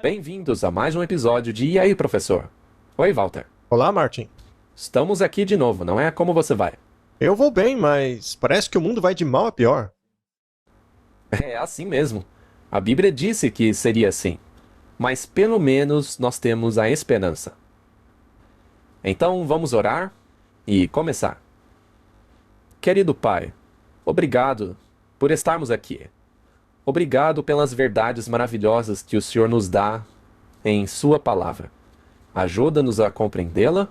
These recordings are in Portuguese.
Bem-vindos a mais um episódio de E aí, professor? Oi, Walter. Olá, Martin. Estamos aqui de novo, não é? Como você vai? Eu vou bem, mas parece que o mundo vai de mal a pior. É assim mesmo. A Bíblia disse que seria assim. Mas pelo menos nós temos a esperança. Então vamos orar e começar. Querido Pai, obrigado por estarmos aqui. Obrigado pelas verdades maravilhosas que o Senhor nos dá em Sua palavra. Ajuda-nos a compreendê-la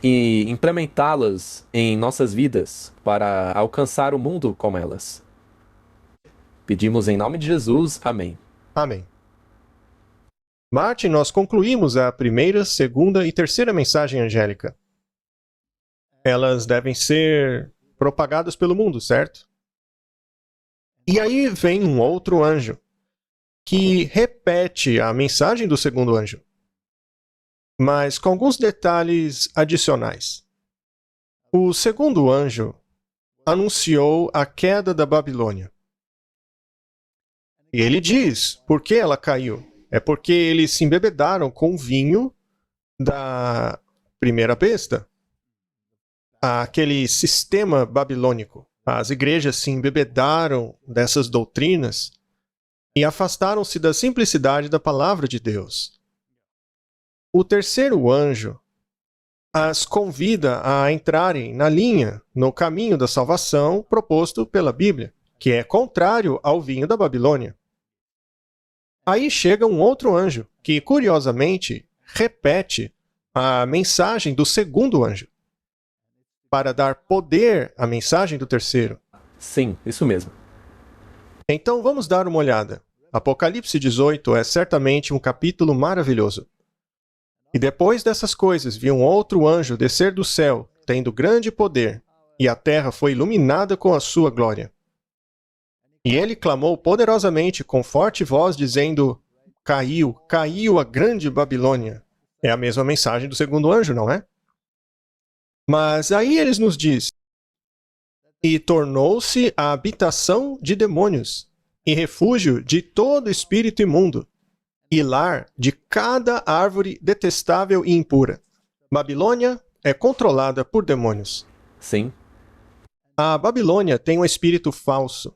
e implementá-las em nossas vidas para alcançar o mundo com elas. Pedimos em nome de Jesus. Amém. Amém. Martin, nós concluímos a primeira, segunda e terceira mensagem angélica. Elas devem ser propagadas pelo mundo, certo? E aí vem um outro anjo que repete a mensagem do segundo anjo, mas com alguns detalhes adicionais. O segundo anjo anunciou a queda da Babilônia. E ele diz por que ela caiu. É porque eles se embebedaram com o vinho da primeira besta. Aquele sistema babilônico. As igrejas se embebedaram dessas doutrinas e afastaram-se da simplicidade da palavra de Deus. O terceiro anjo as convida a entrarem na linha, no caminho da salvação proposto pela Bíblia, que é contrário ao vinho da Babilônia. Aí chega um outro anjo, que curiosamente repete a mensagem do segundo anjo, para dar poder à mensagem do terceiro. Sim, isso mesmo. Então vamos dar uma olhada. Apocalipse 18 é certamente um capítulo maravilhoso. E depois dessas coisas vi um outro anjo descer do céu, tendo grande poder, e a terra foi iluminada com a sua glória. E ele clamou poderosamente com forte voz, dizendo: Caiu, caiu a grande Babilônia. É a mesma mensagem do segundo anjo, não é? Mas aí eles nos diz: E tornou-se a habitação de demônios, e refúgio de todo espírito imundo, e lar de cada árvore detestável e impura. Babilônia é controlada por demônios. Sim. A Babilônia tem um espírito falso.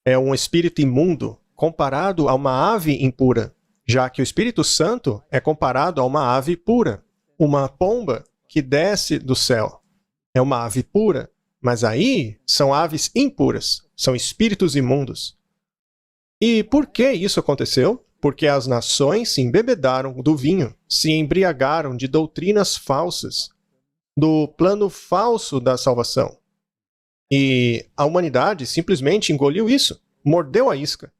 É um espírito imundo, comparado a uma ave impura, já que o Espírito Santo é comparado a uma ave pura, uma pomba que desce do céu. É uma ave pura, mas aí são aves impuras, são espíritos imundos. E por que isso aconteceu? Porque as nações se embebedaram do vinho, se embriagaram de doutrinas falsas, do plano falso da salvação. E a humanidade simplesmente engoliu isso, mordeu a isca.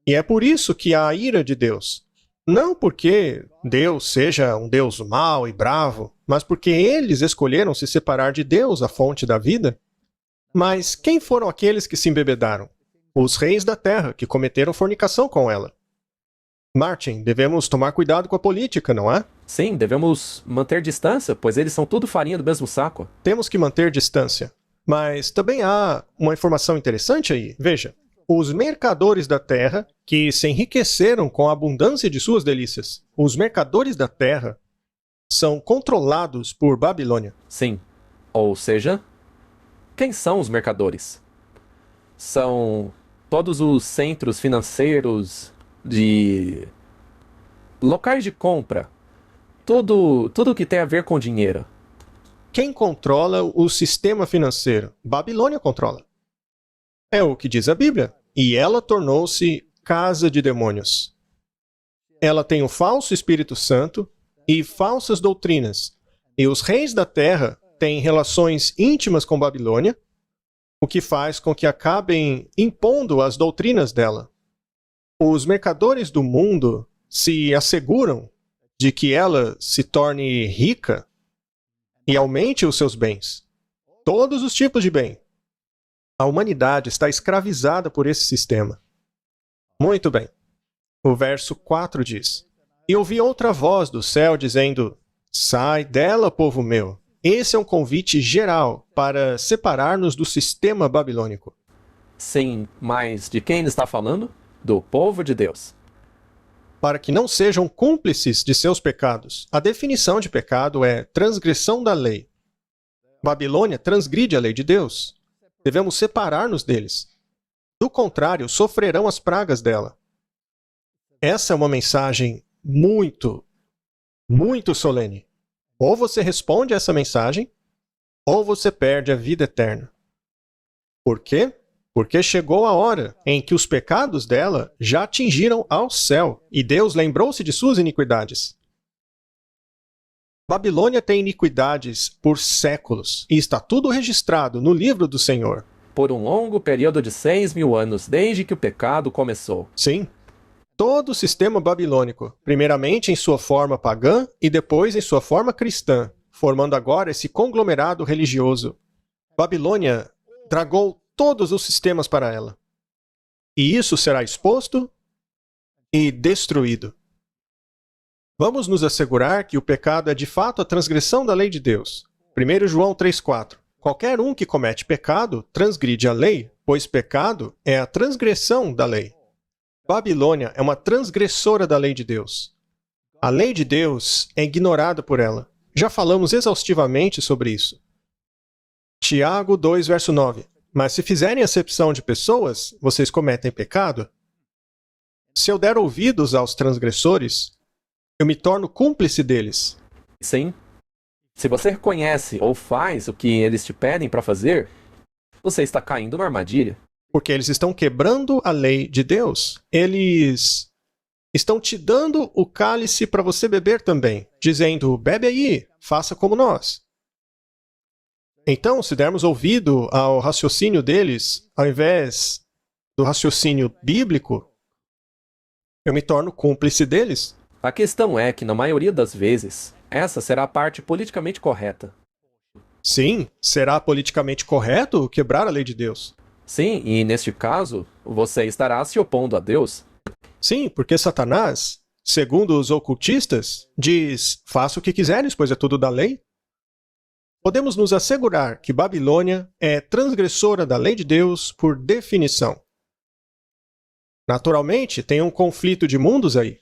E é por isso que há a ira de Deus. Não porque Deus seja um Deus mau e bravo, mas porque eles escolheram se separar de Deus, a fonte da vida. Mas quem foram aqueles que se embebedaram? Os reis da terra, que cometeram fornicação com ela. Martin, devemos tomar cuidado com a política, não é? Sim, devemos manter distância, pois eles são tudo farinha do mesmo saco. Temos que manter distância. Mas também há uma informação interessante aí. Veja, os mercadores da terra que se enriqueceram com a abundância de suas delícias. Os mercadores da terra são controlados por Babilônia. Sim. Ou seja, quem são os mercadores? São todos os centros financeiros de locais de compra. Tudo que tem a ver com dinheiro. Quem controla o sistema financeiro? Babilônia controla. É o que diz a Bíblia. E ela tornou-se casa de demônios. Ela tem o falso Espírito Santo e falsas doutrinas. E os reis da terra têm relações íntimas com Babilônia, o que faz com que acabem impondo as doutrinas dela. Os mercadores do mundo se asseguram de que ela se torne rica e aumente os seus bens. Todos os tipos de bem. A humanidade está escravizada por esse sistema. Muito bem. O verso 4 diz: E ouvi outra voz do céu dizendo: Sai dela, povo meu. Esse é um convite geral para separar-nos do sistema babilônico. Sim, mas de quem ele está falando? Do povo de Deus. para que não sejam cúmplices de seus pecados. A definição de pecado é transgressão da lei. Babilônia transgride a lei de Deus. Devemos separar-nos deles. Do contrário, sofrerão as pragas dela. Essa é uma mensagem muito, muito solene. Ou você responde a essa mensagem, ou você perde a vida eterna. Por quê? Porque chegou a hora em que os pecados dela já atingiram ao céu, e Deus lembrou-se de suas iniquidades. Babilônia tem iniquidades por séculos, e está tudo registrado no livro do Senhor. Por um longo período de 6.000 anos, desde que o pecado começou. Sim. Todo o sistema babilônico, primeiramente em sua forma pagã e depois em sua forma cristã, formando agora esse conglomerado religioso. Babilônia tragou todos os sistemas para ela. E isso será exposto e destruído. Vamos nos assegurar que o pecado é de fato a transgressão da lei de Deus. 1 João 3,4. Qualquer um que comete pecado transgride a lei, pois pecado é a transgressão da lei. Babilônia é uma transgressora da lei de Deus. A lei de Deus é ignorada por ela. Já falamos exaustivamente sobre isso. Tiago 2, verso 9. Mas se fizerem acepção de pessoas, vocês cometem pecado? Se eu der ouvidos aos transgressores, eu me torno cúmplice deles. Sim. Se você reconhece ou faz o que eles te pedem para fazer, você está caindo numa armadilha. Porque eles estão quebrando a lei de Deus. Eles estão te dando o cálice para você beber também, dizendo, bebe aí, faça como nós. Então, se dermos ouvido ao raciocínio deles, ao invés do raciocínio bíblico, eu me torno cúmplice deles. A questão é que, na maioria das vezes, essa será a parte politicamente correta. Sim, será politicamente correto quebrar a lei de Deus. Sim, e neste caso, você estará se opondo a Deus. Sim, porque Satanás, segundo os ocultistas, diz, faça o que quiseres, pois é tudo da lei. Podemos nos assegurar que Babilônia é transgressora da lei de Deus por definição. Naturalmente, tem um conflito de mundos aí.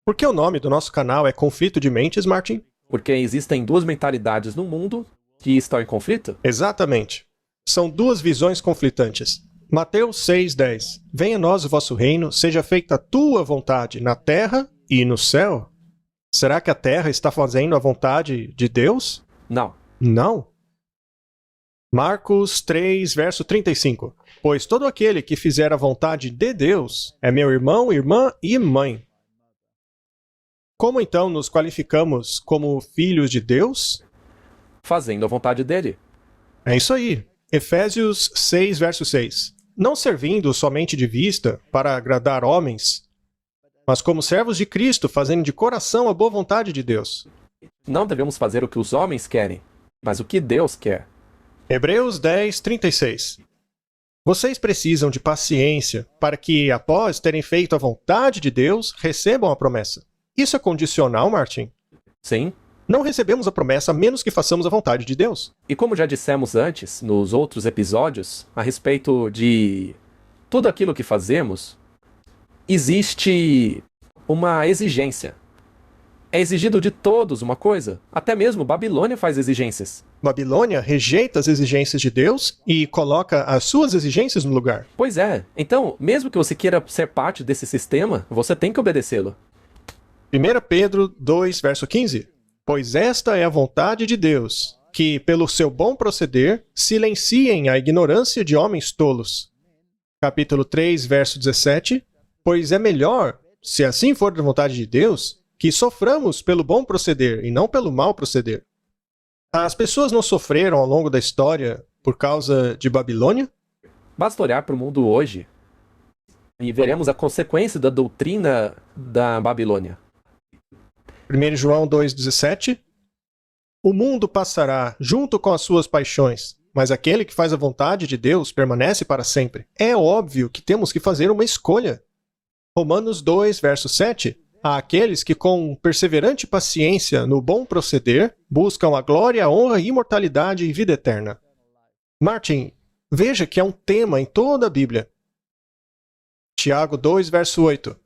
Por que o nome do nosso canal é Conflito de Mentes, Martin? Porque existem duas mentalidades no mundo que estão em conflito? Exatamente. São duas visões conflitantes. Mateus 6,10. Venha a nós o vosso reino, seja feita a tua vontade na terra e no céu. Será que a terra está fazendo a vontade de Deus? Não. Não. Marcos 3, verso 35. Pois todo aquele que fizer a vontade de Deus é meu irmão, irmã e mãe. Como então nos qualificamos como filhos de Deus? Fazendo a vontade dele. É isso aí. Efésios 6, verso 6. Não servindo somente de vista para agradar homens, mas como servos de Cristo, fazendo de coração a boa vontade de Deus. Não devemos fazer o que os homens querem, mas o que Deus quer. Hebreus 10, 36. Vocês precisam de paciência para que, após terem feito a vontade de Deus, recebam a promessa. Isso é condicional, Martin? Sim. Não recebemos a promessa a menos que façamos a vontade de Deus. E como já dissemos antes, nos outros episódios, a respeito de tudo aquilo que fazemos, existe uma exigência. É exigido de todos uma coisa. Até mesmo Babilônia faz exigências. Babilônia rejeita as exigências de Deus e coloca as suas exigências no lugar. Pois é. Então, mesmo que você queira ser parte desse sistema, você tem que obedecê-lo. 1 Pedro 2, verso 15. Pois esta é a vontade de Deus, que, pelo seu bom proceder, silenciem a ignorância de homens tolos. Capítulo 3, verso 17. Pois é melhor, se assim for da vontade de Deus, que soframos pelo bom proceder e não pelo mau proceder. As pessoas não sofreram ao longo da história por causa de Babilônia? Basta olhar para o mundo hoje e veremos a consequência da doutrina da Babilônia. 1 João 2,17. O mundo passará junto com as suas paixões, mas aquele que faz a vontade de Deus permanece para sempre. É óbvio que temos que fazer uma escolha. Romanos 2, verso 7. Há aqueles que, com perseverante paciência no bom proceder, buscam a glória, a honra, imortalidade e vida eterna. Martin, veja que é um tema em toda a Bíblia. Tiago 2, verso 8.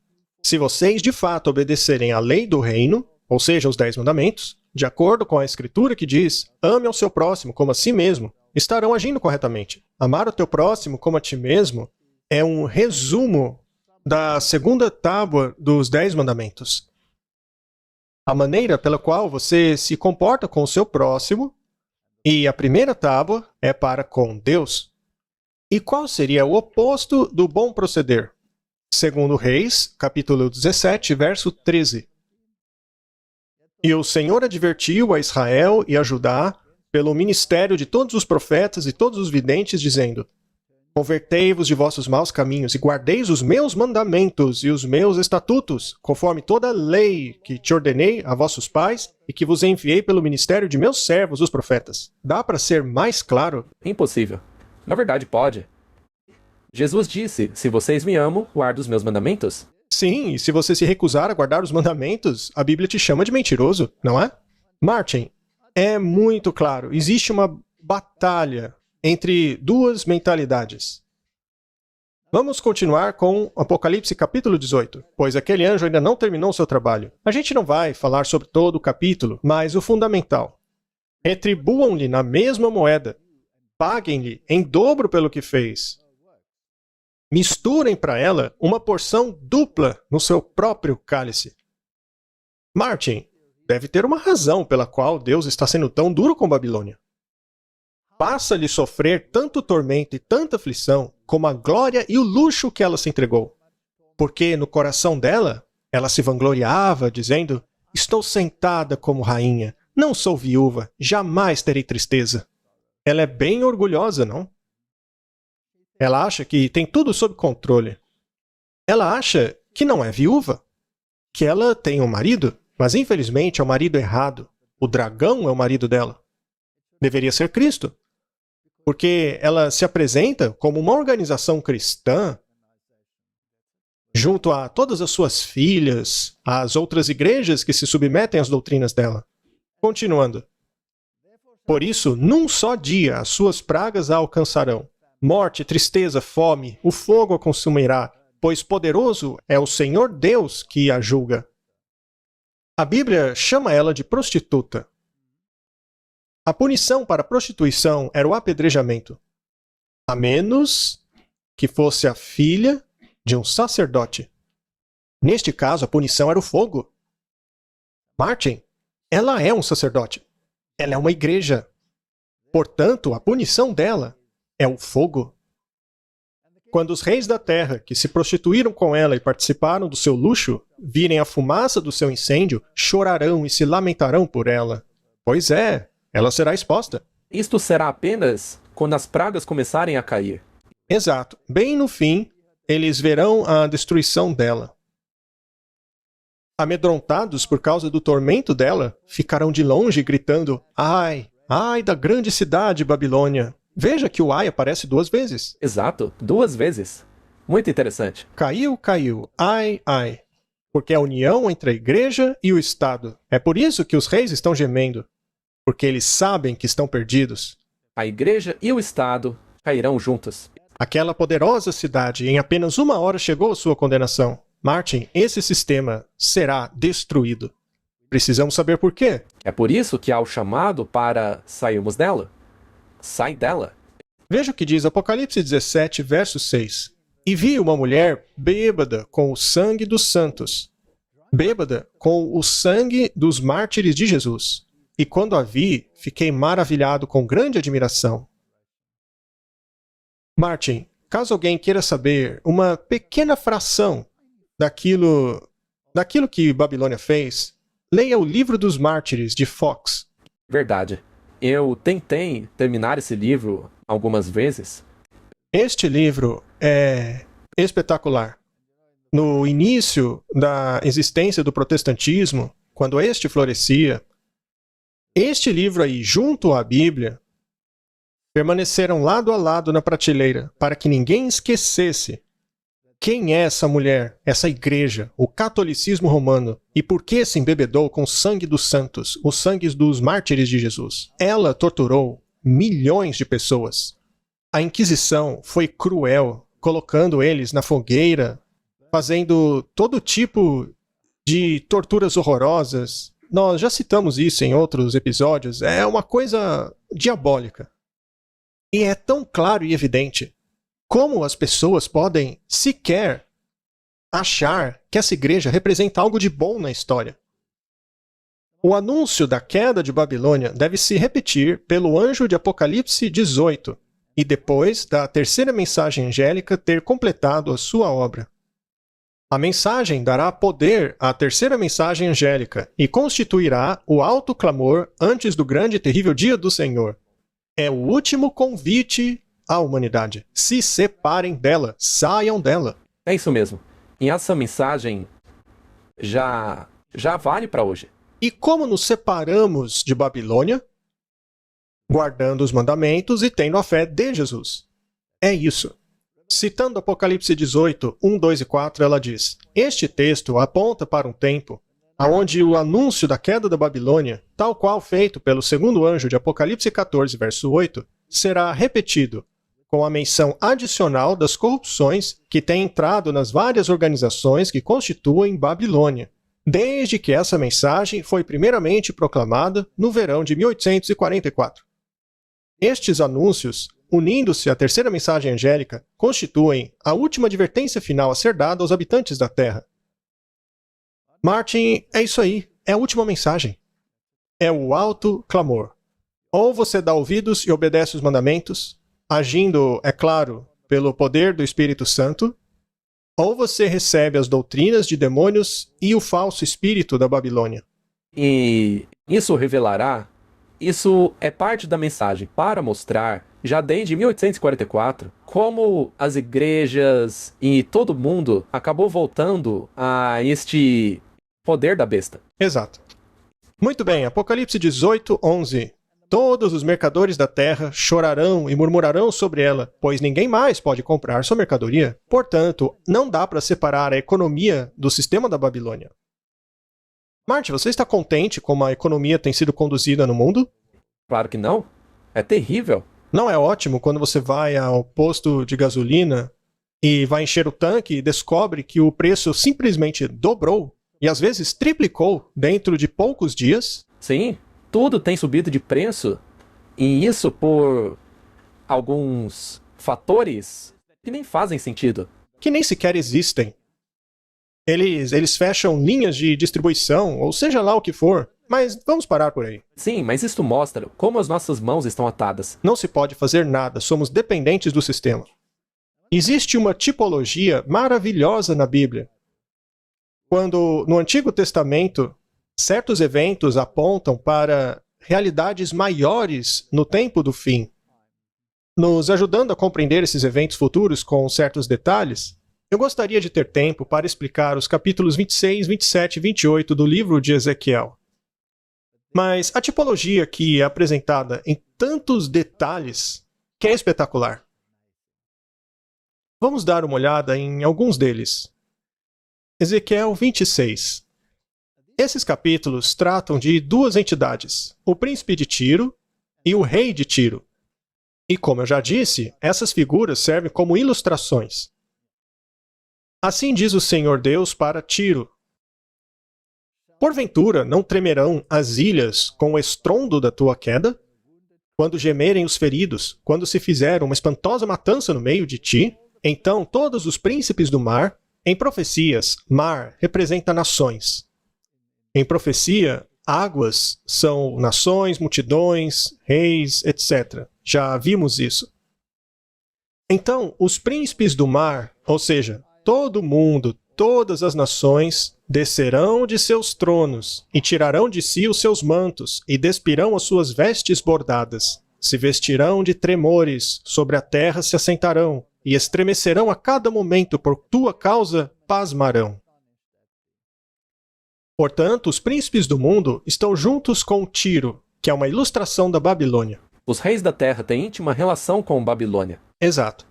Se vocês de fato obedecerem à lei do reino, ou seja, os 10 mandamentos, de acordo com a escritura que diz, ame ao seu próximo como a si mesmo, estarão agindo corretamente. Amar o teu próximo como a ti mesmo é um resumo da segunda tábua dos 10 mandamentos. A maneira pela qual você se comporta com o seu próximo, e a primeira tábua é para com Deus. E qual seria o oposto do bom proceder? Segundo Reis, capítulo 17, verso 13. E o Senhor advertiu a Israel e a Judá pelo ministério de todos os profetas e todos os videntes, dizendo: Convertei-vos de vossos maus caminhos e guardeis os meus mandamentos e os meus estatutos, conforme toda a lei que te ordenei a vossos pais e que vos enviei pelo ministério de meus servos, os profetas. Dá para ser mais claro? Impossível. Na verdade, pode. Jesus disse, se vocês me amam, guardem os meus mandamentos. Sim, e se você se recusar a guardar os mandamentos, a Bíblia te chama de mentiroso, não é? Martin, é muito claro, existe uma batalha entre duas mentalidades. Vamos continuar com Apocalipse capítulo 18, pois aquele anjo ainda não terminou o seu trabalho. A gente não vai falar sobre todo o capítulo, mas o fundamental. Retribuam-lhe na mesma moeda, paguem-lhe em dobro pelo que fez. Misturem para ela uma porção dupla no seu próprio cálice. Martin, deve ter uma razão pela qual Deus está sendo tão duro com Babilônia. Faça-lhe sofrer tanto tormento e tanta aflição, como a glória e o luxo que ela se entregou. Porque no coração dela, ela se vangloriava, dizendo: Estou sentada como rainha, não sou viúva, jamais terei tristeza. Ela é bem orgulhosa, não? Ela acha que tem tudo sob controle. Ela acha que não é viúva, que ela tem um marido, mas infelizmente é o marido errado. O dragão é o marido dela. Deveria ser Cristo. Porque ela se apresenta como uma organização cristã junto a todas as suas filhas, às outras igrejas que se submetem às doutrinas dela. Continuando. Por isso, num só dia, as suas pragas a alcançarão. Morte, tristeza, fome, o fogo a consumirá, pois poderoso é o Senhor Deus que a julga. A Bíblia chama ela de prostituta. A punição para a prostituição era o apedrejamento, a menos que fosse a filha de um sacerdote. Neste caso, a punição era o fogo. Martin, ela é um sacerdote. Ela é uma igreja. Portanto, a punição dela é o fogo. Quando os reis da terra, que se prostituíram com ela e participaram do seu luxo, virem a fumaça do seu incêndio, chorarão e se lamentarão por ela. Pois é, ela será exposta. Isto será apenas quando as pragas começarem a cair. Exato. Bem no fim, eles verão a destruição dela. Amedrontados por causa do tormento dela, ficarão de longe gritando: Ai, ai da grande cidade Babilônia! Veja que o ai aparece 2 vezes. Exato, 2 vezes. Muito interessante. Caiu, caiu, ai, ai. Porque é a união entre a igreja e o Estado. É por isso que os reis estão gemendo. Porque eles sabem que estão perdidos. A igreja e o Estado cairão juntos. Aquela poderosa cidade em apenas 1 hora chegou à sua condenação. Martin, esse sistema será destruído. Precisamos saber por quê. É por isso que há o chamado para sairmos dela. Sai dela. Veja o que diz Apocalipse 17, verso 6. E vi uma mulher bêbada com o sangue dos santos. Bêbada com o sangue dos mártires de Jesus. E quando a vi, fiquei maravilhado com grande admiração. Martin, caso alguém queira saber uma pequena fração daquilo que Babilônia fez, leia o Livro dos Mártires, de Fox. Verdade. Eu tentei terminar esse livro algumas vezes. Este livro é espetacular. No início da existência do protestantismo, quando este florescia, este livro aí, junto à Bíblia, permaneceram lado a lado na prateleira, para que ninguém esquecesse quem é essa mulher, essa igreja, o catolicismo romano, e por que se embebedou com o sangue dos santos, os sangues dos mártires de Jesus. Ela torturou milhões de pessoas. A Inquisição foi cruel, colocando eles na fogueira, fazendo todo tipo de torturas horrorosas. Nós já citamos isso em outros episódios. É uma coisa diabólica. E é tão claro e evidente como as pessoas podem sequer achar que essa igreja representa algo de bom na história. O anúncio da queda de Babilônia deve se repetir pelo anjo de Apocalipse 18, e depois da terceira mensagem angélica ter completado a sua obra. A mensagem dará poder à terceira mensagem angélica e constituirá o alto clamor antes do grande e terrível dia do Senhor. É o último convite à humanidade. Se separem dela, saiam dela. É isso mesmo. E essa mensagem já vale para hoje. E como nos separamos de Babilônia? Guardando os mandamentos e tendo a fé de Jesus. É isso. Citando Apocalipse 18, 1, 2 e 4, ela diz: este texto aponta para um tempo onde o anúncio da queda da Babilônia, tal qual feito pelo segundo anjo de Apocalipse 14, verso 8, será repetido, com a menção adicional das corrupções que têm entrado nas várias organizações que constituem Babilônia, desde que essa mensagem foi primeiramente proclamada no verão de 1844. Estes anúncios, unindo-se à terceira mensagem angélica, constituem a última advertência final a ser dada aos habitantes da Terra. Martin, é isso aí, é a última mensagem. É o alto clamor. Ou você dá ouvidos e obedece os mandamentos, agindo, é claro, pelo poder do Espírito Santo, ou você recebe as doutrinas de demônios e o falso espírito da Babilônia. E isso revelará, isso é parte da mensagem para mostrar, já desde 1844, como as igrejas e todo mundo acabou voltando a este poder da besta. Exato. Muito bem, Apocalipse 18, 11. Todos os mercadores da terra chorarão e murmurarão sobre ela, pois ninguém mais pode comprar sua mercadoria. Portanto, não dá para separar a economia do sistema da Babilônia. Marty, você está contente como a economia tem sido conduzida no mundo? Claro que não. É terrível. Não é ótimo quando você vai ao posto de gasolina e vai encher o tanque e descobre que o preço simplesmente dobrou e às vezes triplicou dentro de poucos dias? Sim, tudo tem subido de preço, e isso por alguns fatores que nem fazem sentido. Que nem sequer existem. Eles fecham linhas de distribuição, ou seja lá o que for, mas vamos parar por aí. Sim, mas isso mostra como as nossas mãos estão atadas. Não se pode fazer nada, somos dependentes do sistema. Existe uma tipologia maravilhosa na Bíblia. Quando, no Antigo Testamento, certos eventos apontam para realidades maiores no tempo do fim, nos ajudando a compreender esses eventos futuros com certos detalhes, eu gostaria de ter tempo para explicar os capítulos 26, 27 e 28 do livro de Ezequiel. Mas a tipologia aqui é apresentada em tantos detalhes que é espetacular. Vamos dar uma olhada em alguns deles. Ezequiel 26. Esses capítulos tratam de duas entidades, o príncipe de Tiro e o rei de Tiro. E como eu já disse, essas figuras servem como ilustrações. Assim diz o Senhor Deus para Tiro: porventura não tremerão as ilhas com o estrondo da tua queda? Quando gemerem os feridos, quando se fizer uma espantosa matança no meio de ti, então todos os príncipes do mar, em profecias, mar representa nações. Em profecia, águas são nações, multidões, reis, etc. Já vimos isso. Então, os príncipes do mar, ou seja, todo mundo, todas as nações, descerão de seus tronos e tirarão de si os seus mantos e despirão as suas vestes bordadas. Se vestirão de tremores, sobre a terra se assentarão e estremecerão a cada momento por tua causa, pasmarão. Portanto, os príncipes do mundo estão juntos com Tiro, que é uma ilustração da Babilônia. Os reis da terra têm íntima relação com Babilônia. Exato.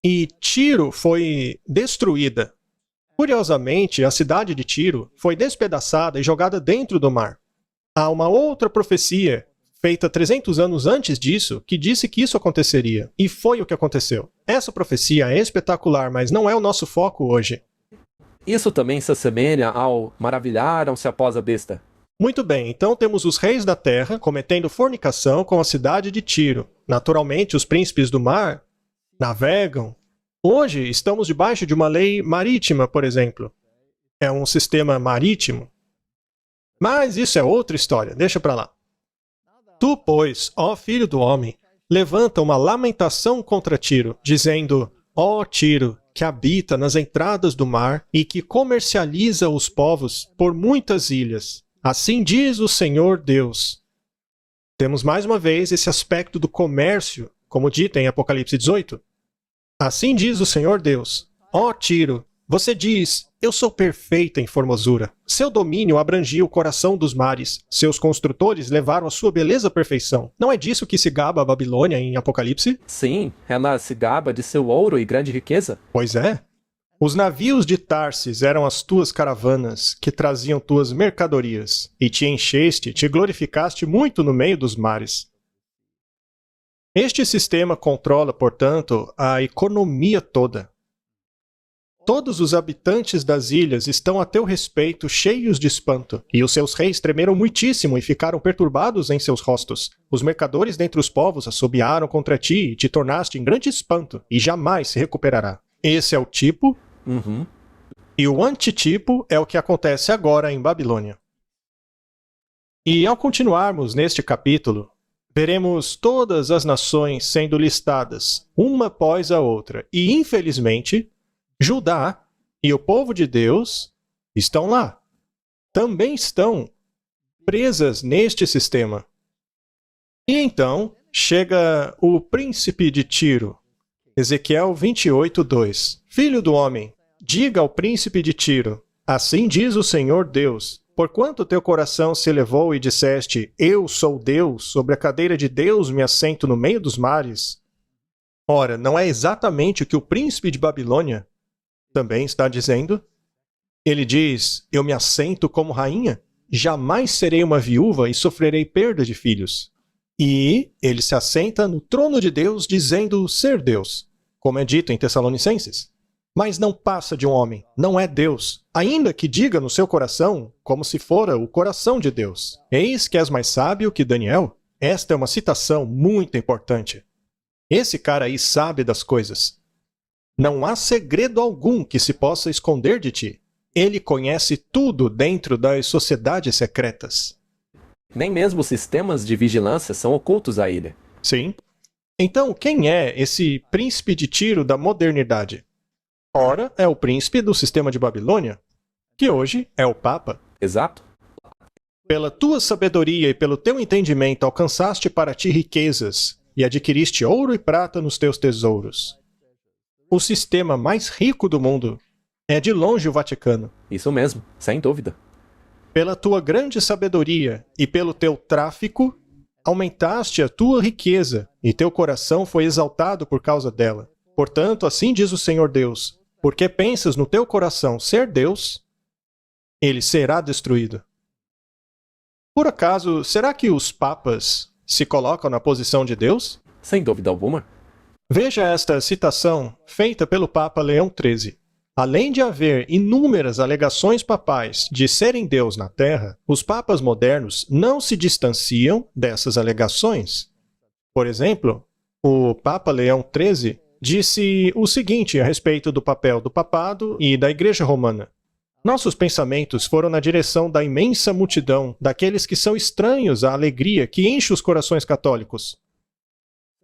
E Tiro foi destruída. Curiosamente, a cidade de Tiro foi despedaçada e jogada dentro do mar. Há uma outra profecia, feita 300 anos antes disso, que disse que isso aconteceria. E foi o que aconteceu. Essa profecia é espetacular, mas não é o nosso foco hoje. Isso também se assemelha ao maravilharam-se após a besta. Muito bem, então temos os reis da terra cometendo fornicação com a cidade de Tiro. Naturalmente, os príncipes do mar navegam. Hoje, estamos debaixo de uma lei marítima, por exemplo. É um sistema marítimo. Mas isso é outra história, deixa pra lá. Tu, pois, ó filho do homem, levanta uma lamentação contra Tiro, dizendo: ó Tiro, que habita nas entradas do mar e que comercializa os povos por muitas ilhas. Assim diz o Senhor Deus. Temos mais uma vez esse aspecto do comércio, como dito em Apocalipse 18. Assim diz o Senhor Deus: ó Tiro, você diz: eu sou perfeita em formosura. Seu domínio abrangia o coração dos mares. Seus construtores levaram a sua beleza à perfeição. Não é disso que se gaba a Babilônia em Apocalipse? Sim, ela se gaba de seu ouro e grande riqueza. Pois é. Os navios de Tarsis eram as tuas caravanas, que traziam tuas mercadorias, e te encheste, te glorificaste muito no meio dos mares. Este sistema controla, portanto, a economia toda. Todos os habitantes das ilhas estão a teu respeito cheios de espanto, e os seus reis tremeram muitíssimo e ficaram perturbados em seus rostos. Os mercadores dentre os povos assobiaram contra ti e te tornaste em grande espanto, e jamais se recuperará. Esse é o tipo, e o antitipo é o que acontece agora em Babilônia. E ao continuarmos neste capítulo, veremos todas as nações sendo listadas, uma após a outra, e infelizmente, Judá e o povo de Deus estão lá. Também estão presas neste sistema. E então chega o príncipe de Tiro. Ezequiel 28:2. Filho do homem, diga ao príncipe de Tiro: assim diz o Senhor Deus, porquanto teu coração se elevou e disseste: eu sou Deus, sobre a cadeira de Deus me assento no meio dos mares. Ora, não é exatamente o que o príncipe de Babilônia também está dizendo? Ele diz: eu me assento como rainha, jamais serei uma viúva e sofrerei perda de filhos. E ele se assenta no trono de Deus, dizendo ser Deus, como é dito em Tessalonicenses. Mas não passa de um homem, não é Deus, ainda que diga no seu coração, como se fora o coração de Deus. Eis que és mais sábio que Daniel? Esta é uma citação muito importante. Esse cara aí sabe das coisas. Não há segredo algum que se possa esconder de ti. Ele conhece tudo dentro das sociedades secretas. Nem mesmo os sistemas de vigilância são ocultos a ele. Sim. Então, quem é esse príncipe de Tiro da modernidade? Ora, é o príncipe do sistema de Babilônia, que hoje é o Papa. Exato. Pela tua sabedoria e pelo teu entendimento alcançaste para ti riquezas, e adquiriste ouro e prata nos teus tesouros. O sistema mais rico do mundo é de longe o Vaticano. Isso mesmo, sem dúvida. Pela tua grande sabedoria e pelo teu tráfico, aumentaste a tua riqueza, e teu coração foi exaltado por causa dela. Portanto, assim diz o Senhor Deus: porque pensas no teu coração ser Deus, ele será destruído. Por acaso, será que os papas se colocam na posição de Deus? Sem dúvida alguma. Veja esta citação feita pelo Papa Leão XIII. Além de haver inúmeras alegações papais de serem Deus na Terra, os papas modernos não se distanciam dessas alegações. Por exemplo, o Papa Leão XIII disse o seguinte a respeito do papel do papado e da Igreja Romana. Nossos pensamentos foram na direção da imensa multidão, daqueles que são estranhos à alegria que enche os corações católicos.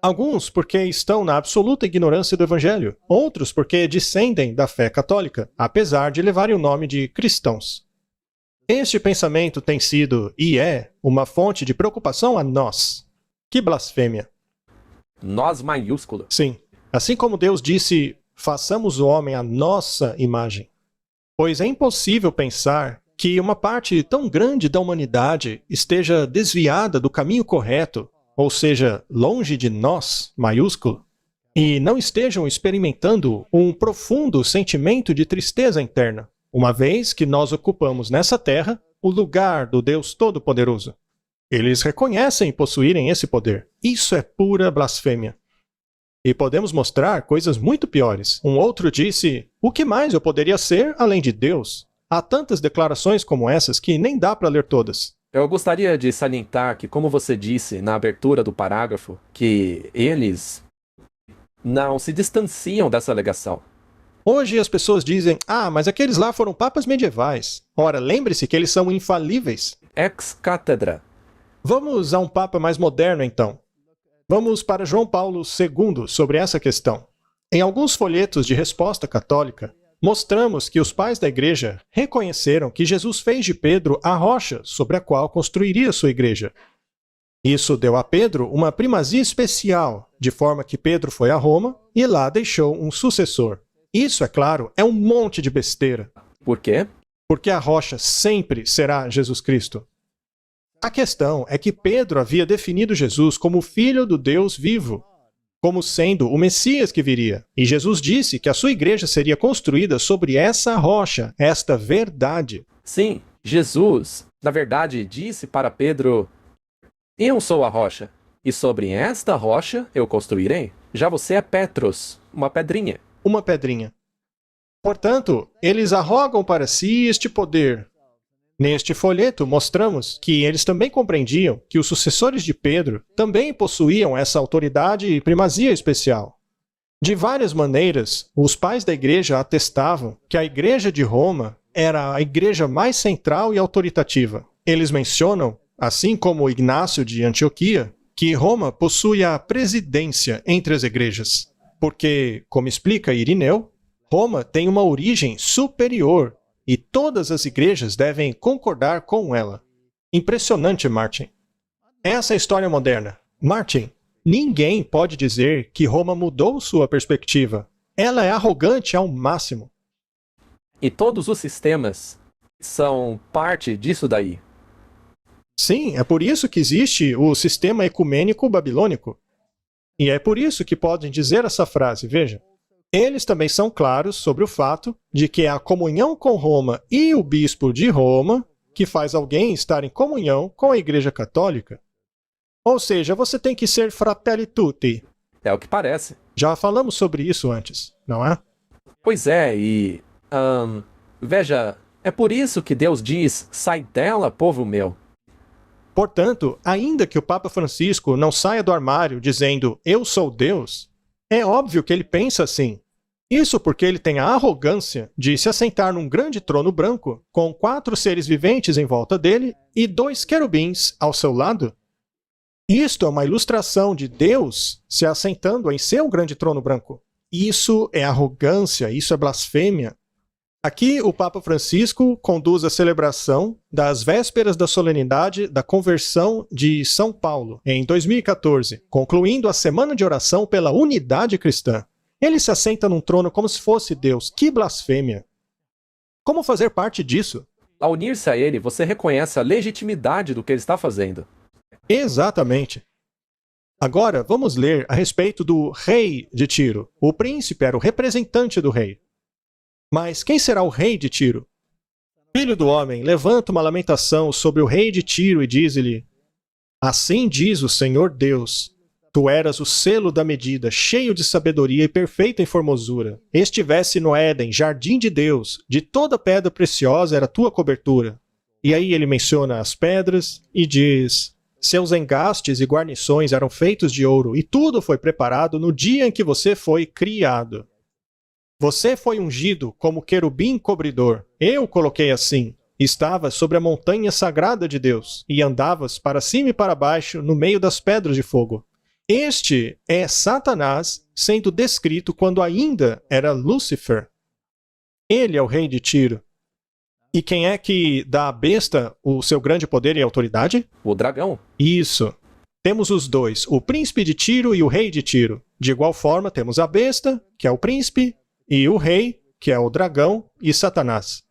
Alguns porque estão na absoluta ignorância do Evangelho, outros porque descendem da fé católica, apesar de levarem o nome de cristãos. Este pensamento tem sido, e é, uma fonte de preocupação a nós. Que blasfêmia! Nós maiúsculo. Sim, assim como Deus disse, façamos o homem à nossa imagem. Pois é impossível pensar que uma parte tão grande da humanidade esteja desviada do caminho correto, ou seja, longe de nós, maiúsculo, e não estejam experimentando um profundo sentimento de tristeza interna, uma vez que nós ocupamos nessa terra o lugar do Deus Todo-Poderoso. Eles reconhecem possuírem esse poder. Isso é pura blasfêmia. E podemos mostrar coisas muito piores. Um outro disse: o que mais eu poderia ser além de Deus? Há tantas declarações como essas que nem dá para ler todas. Eu gostaria de salientar que, como você disse na abertura do parágrafo, que eles não se distanciam dessa alegação. Hoje as pessoas dizem: mas aqueles lá foram papas medievais. Ora, lembre-se que eles são infalíveis. Ex cátedra. Vamos a um papa mais moderno, então. Vamos para João Paulo II sobre essa questão. Em alguns folhetos de resposta católica, mostramos que os pais da igreja reconheceram que Jesus fez de Pedro a rocha sobre a qual construiria sua igreja. Isso deu a Pedro uma primazia especial, de forma que Pedro foi a Roma e lá deixou um sucessor. Isso, é claro, é um monte de besteira. Por quê? Porque a rocha sempre será Jesus Cristo. A questão é que Pedro havia definido Jesus como filho do Deus vivo, como sendo o Messias que viria. E Jesus disse que a sua igreja seria construída sobre essa rocha, esta verdade. Sim, Jesus, na verdade, disse para Pedro: eu sou a rocha, e sobre esta rocha eu construirei. Já você é Petros, uma pedrinha. Uma pedrinha. Portanto, eles arrogam para si este poder. Neste folheto, mostramos que eles também compreendiam que os sucessores de Pedro também possuíam essa autoridade e primazia especial. De várias maneiras, os pais da igreja atestavam que a igreja de Roma era a igreja mais central e autoritativa. Eles mencionam, assim como Ignácio de Antioquia, que Roma possui a presidência entre as igrejas, porque, como explica Irineu, Roma tem uma origem superior e todas as igrejas devem concordar com ela. Impressionante, Martin. Essa é a história moderna. Martin, ninguém pode dizer que Roma mudou sua perspectiva. Ela é arrogante ao máximo. E todos os sistemas são parte disso daí. Sim, é por isso que existe o sistema ecumênico babilônico. E é por isso que podem dizer essa frase, veja. Eles também são claros sobre o fato de que é a comunhão com Roma e o bispo de Roma que faz alguém estar em comunhão com a Igreja Católica. Ou seja, você tem que ser fratelli tutti. É o que parece. Já falamos sobre isso antes, não é? Pois é, e... veja, é por isso que Deus diz: sai dela, povo meu. Portanto, ainda que o Papa Francisco não saia do armário dizendo eu sou Deus, é óbvio que ele pensa assim. Isso porque ele tem a arrogância de se assentar num grande trono branco, com 4 seres viventes em volta dele e 2 querubins ao seu lado. Isto é uma ilustração de Deus se assentando em seu grande trono branco. Isso é arrogância, isso é blasfêmia. Aqui o Papa Francisco conduz a celebração das vésperas da solenidade da conversão de São Paulo, em 2014, concluindo a semana de oração pela unidade cristã. Ele se assenta num trono como se fosse Deus. Que blasfêmia! Como fazer parte disso? Ao unir-se a ele, você reconhece a legitimidade do que ele está fazendo. Exatamente. Agora, vamos ler a respeito do rei de Tiro. O príncipe era o representante do rei. Mas quem será o rei de Tiro? Filho do homem, levanta uma lamentação sobre o rei de Tiro e diz-lhe: assim diz o Senhor Deus, tu eras o selo da medida, cheio de sabedoria e perfeito em formosura. Estivesse no Éden, jardim de Deus, de toda pedra preciosa era tua cobertura. E aí ele menciona as pedras e diz: seus engastes e guarnições eram feitos de ouro, e tudo foi preparado no dia em que você foi criado. Você foi ungido como querubim cobridor. Eu o coloquei assim. Estavas sobre a montanha sagrada de Deus, e andavas para cima e para baixo no meio das pedras de fogo. Este é Satanás sendo descrito quando ainda era Lúcifer. Ele é o rei de Tiro. E quem é que dá à besta o seu grande poder e autoridade? O dragão. Isso. Temos os dois, o príncipe de Tiro e o rei de Tiro. De igual forma, temos a besta, que é o príncipe, e o rei, que é o dragão, e Satanás.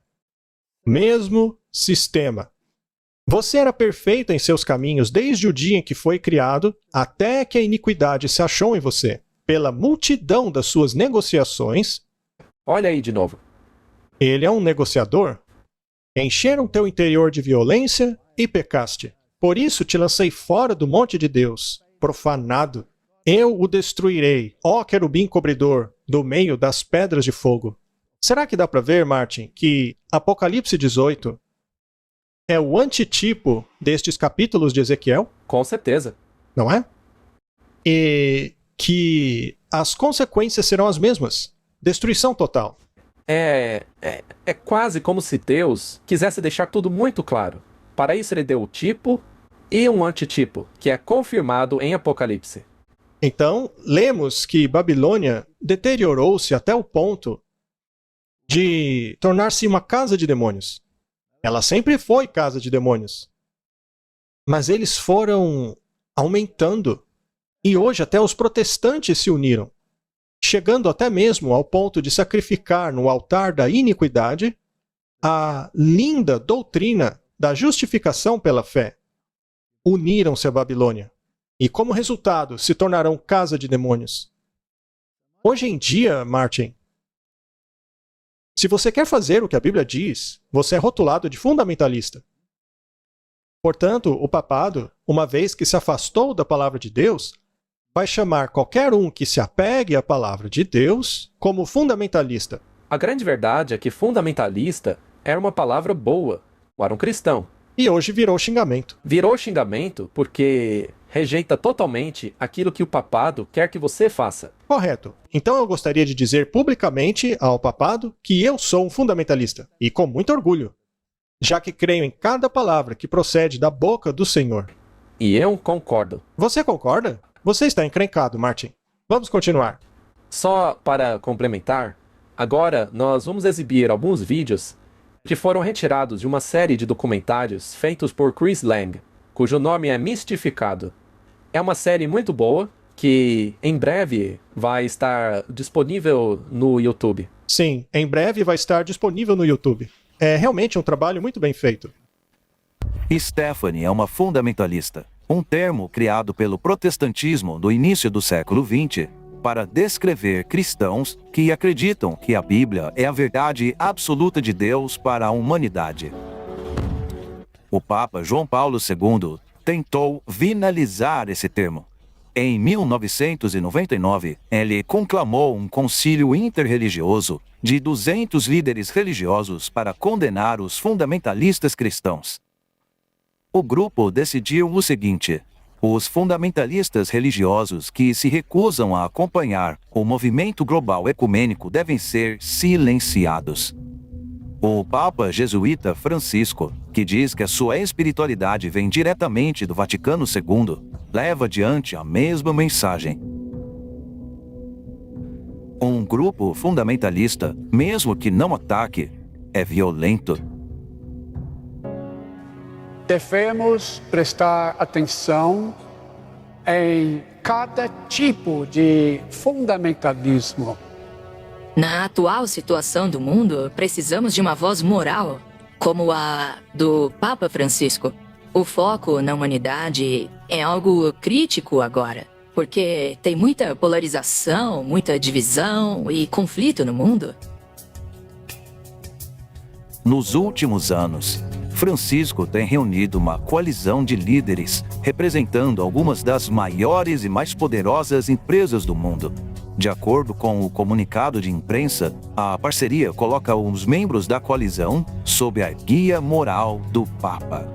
Mesmo sistema. Você era perfeito em seus caminhos desde o dia em que foi criado, até que a iniquidade se achou em você. Pela multidão das suas negociações... Olha aí de novo. Ele é um negociador. Encheram teu interior de violência e pecaste. Por isso te lancei fora do monte de Deus, profanado. Eu o destruirei, ó querubim cobridor, do meio das pedras de fogo. Será que dá para ver, Martin, que Apocalipse 18 é o antitipo destes capítulos de Ezequiel? Com certeza. Não é? E que as consequências serão as mesmas. Destruição total. É quase como se Deus quisesse deixar tudo muito claro. Para isso ele deu o tipo e um antitipo, que é confirmado em Apocalipse. Então, lemos que Babilônia deteriorou-se até o ponto de tornar-se uma casa de demônios. Ela sempre foi casa de demônios. Mas eles foram aumentando. E hoje até os protestantes se uniram, chegando até mesmo ao ponto de sacrificar no altar da iniquidade a linda doutrina da justificação pela fé. Uniram-se à Babilônia. E como resultado, se tornarão casa de demônios. Hoje em dia, Martin, se você quer fazer o que a Bíblia diz, você é rotulado de fundamentalista. Portanto, o papado, uma vez que se afastou da palavra de Deus, vai chamar qualquer um que se apegue à palavra de Deus como fundamentalista. A grande verdade é que fundamentalista era uma palavra boa para um cristão. E hoje virou xingamento. Virou xingamento porque rejeita totalmente aquilo que o papado quer que você faça. Correto. Então eu gostaria de dizer publicamente ao papado que eu sou um fundamentalista, e com muito orgulho, já que creio em cada palavra que procede da boca do Senhor. E eu concordo. Você concorda? Você está encrencado, Martin. Vamos continuar. Só para complementar, agora nós vamos exibir alguns vídeos que foram retirados de uma série de documentários feitos por Chris Lang, cujo nome é Mistificado. É uma série muito boa que em breve vai estar disponível no YouTube. Sim, em breve vai estar disponível no YouTube. É realmente um trabalho muito bem feito. Stephanie é uma fundamentalista, um termo criado pelo protestantismo no início do século XX para descrever cristãos que acreditam que a Bíblia é a verdade absoluta de Deus para a humanidade. O Papa João Paulo II tentou finalizar esse termo. Em 1999, ele conclamou um concílio interreligioso de 200 líderes religiosos para condenar os fundamentalistas cristãos. O grupo decidiu o seguinte: os fundamentalistas religiosos que se recusam a acompanhar o movimento global ecumênico devem ser silenciados. O Papa jesuíta Francisco, que diz que a sua espiritualidade vem diretamente do Vaticano II, leva adiante a mesma mensagem. Um grupo fundamentalista, mesmo que não ataque, é violento. Devemos prestar atenção em cada tipo de fundamentalismo. Na atual situação do mundo, precisamos de uma voz moral, como a do Papa Francisco. O foco na humanidade é algo crítico agora, porque tem muita polarização, muita divisão e conflito no mundo. Nos últimos anos, Francisco tem reunido uma coalizão de líderes representando algumas das maiores e mais poderosas empresas do mundo. De acordo com o comunicado de imprensa, a parceria coloca os membros da coalizão sob a guia moral do Papa.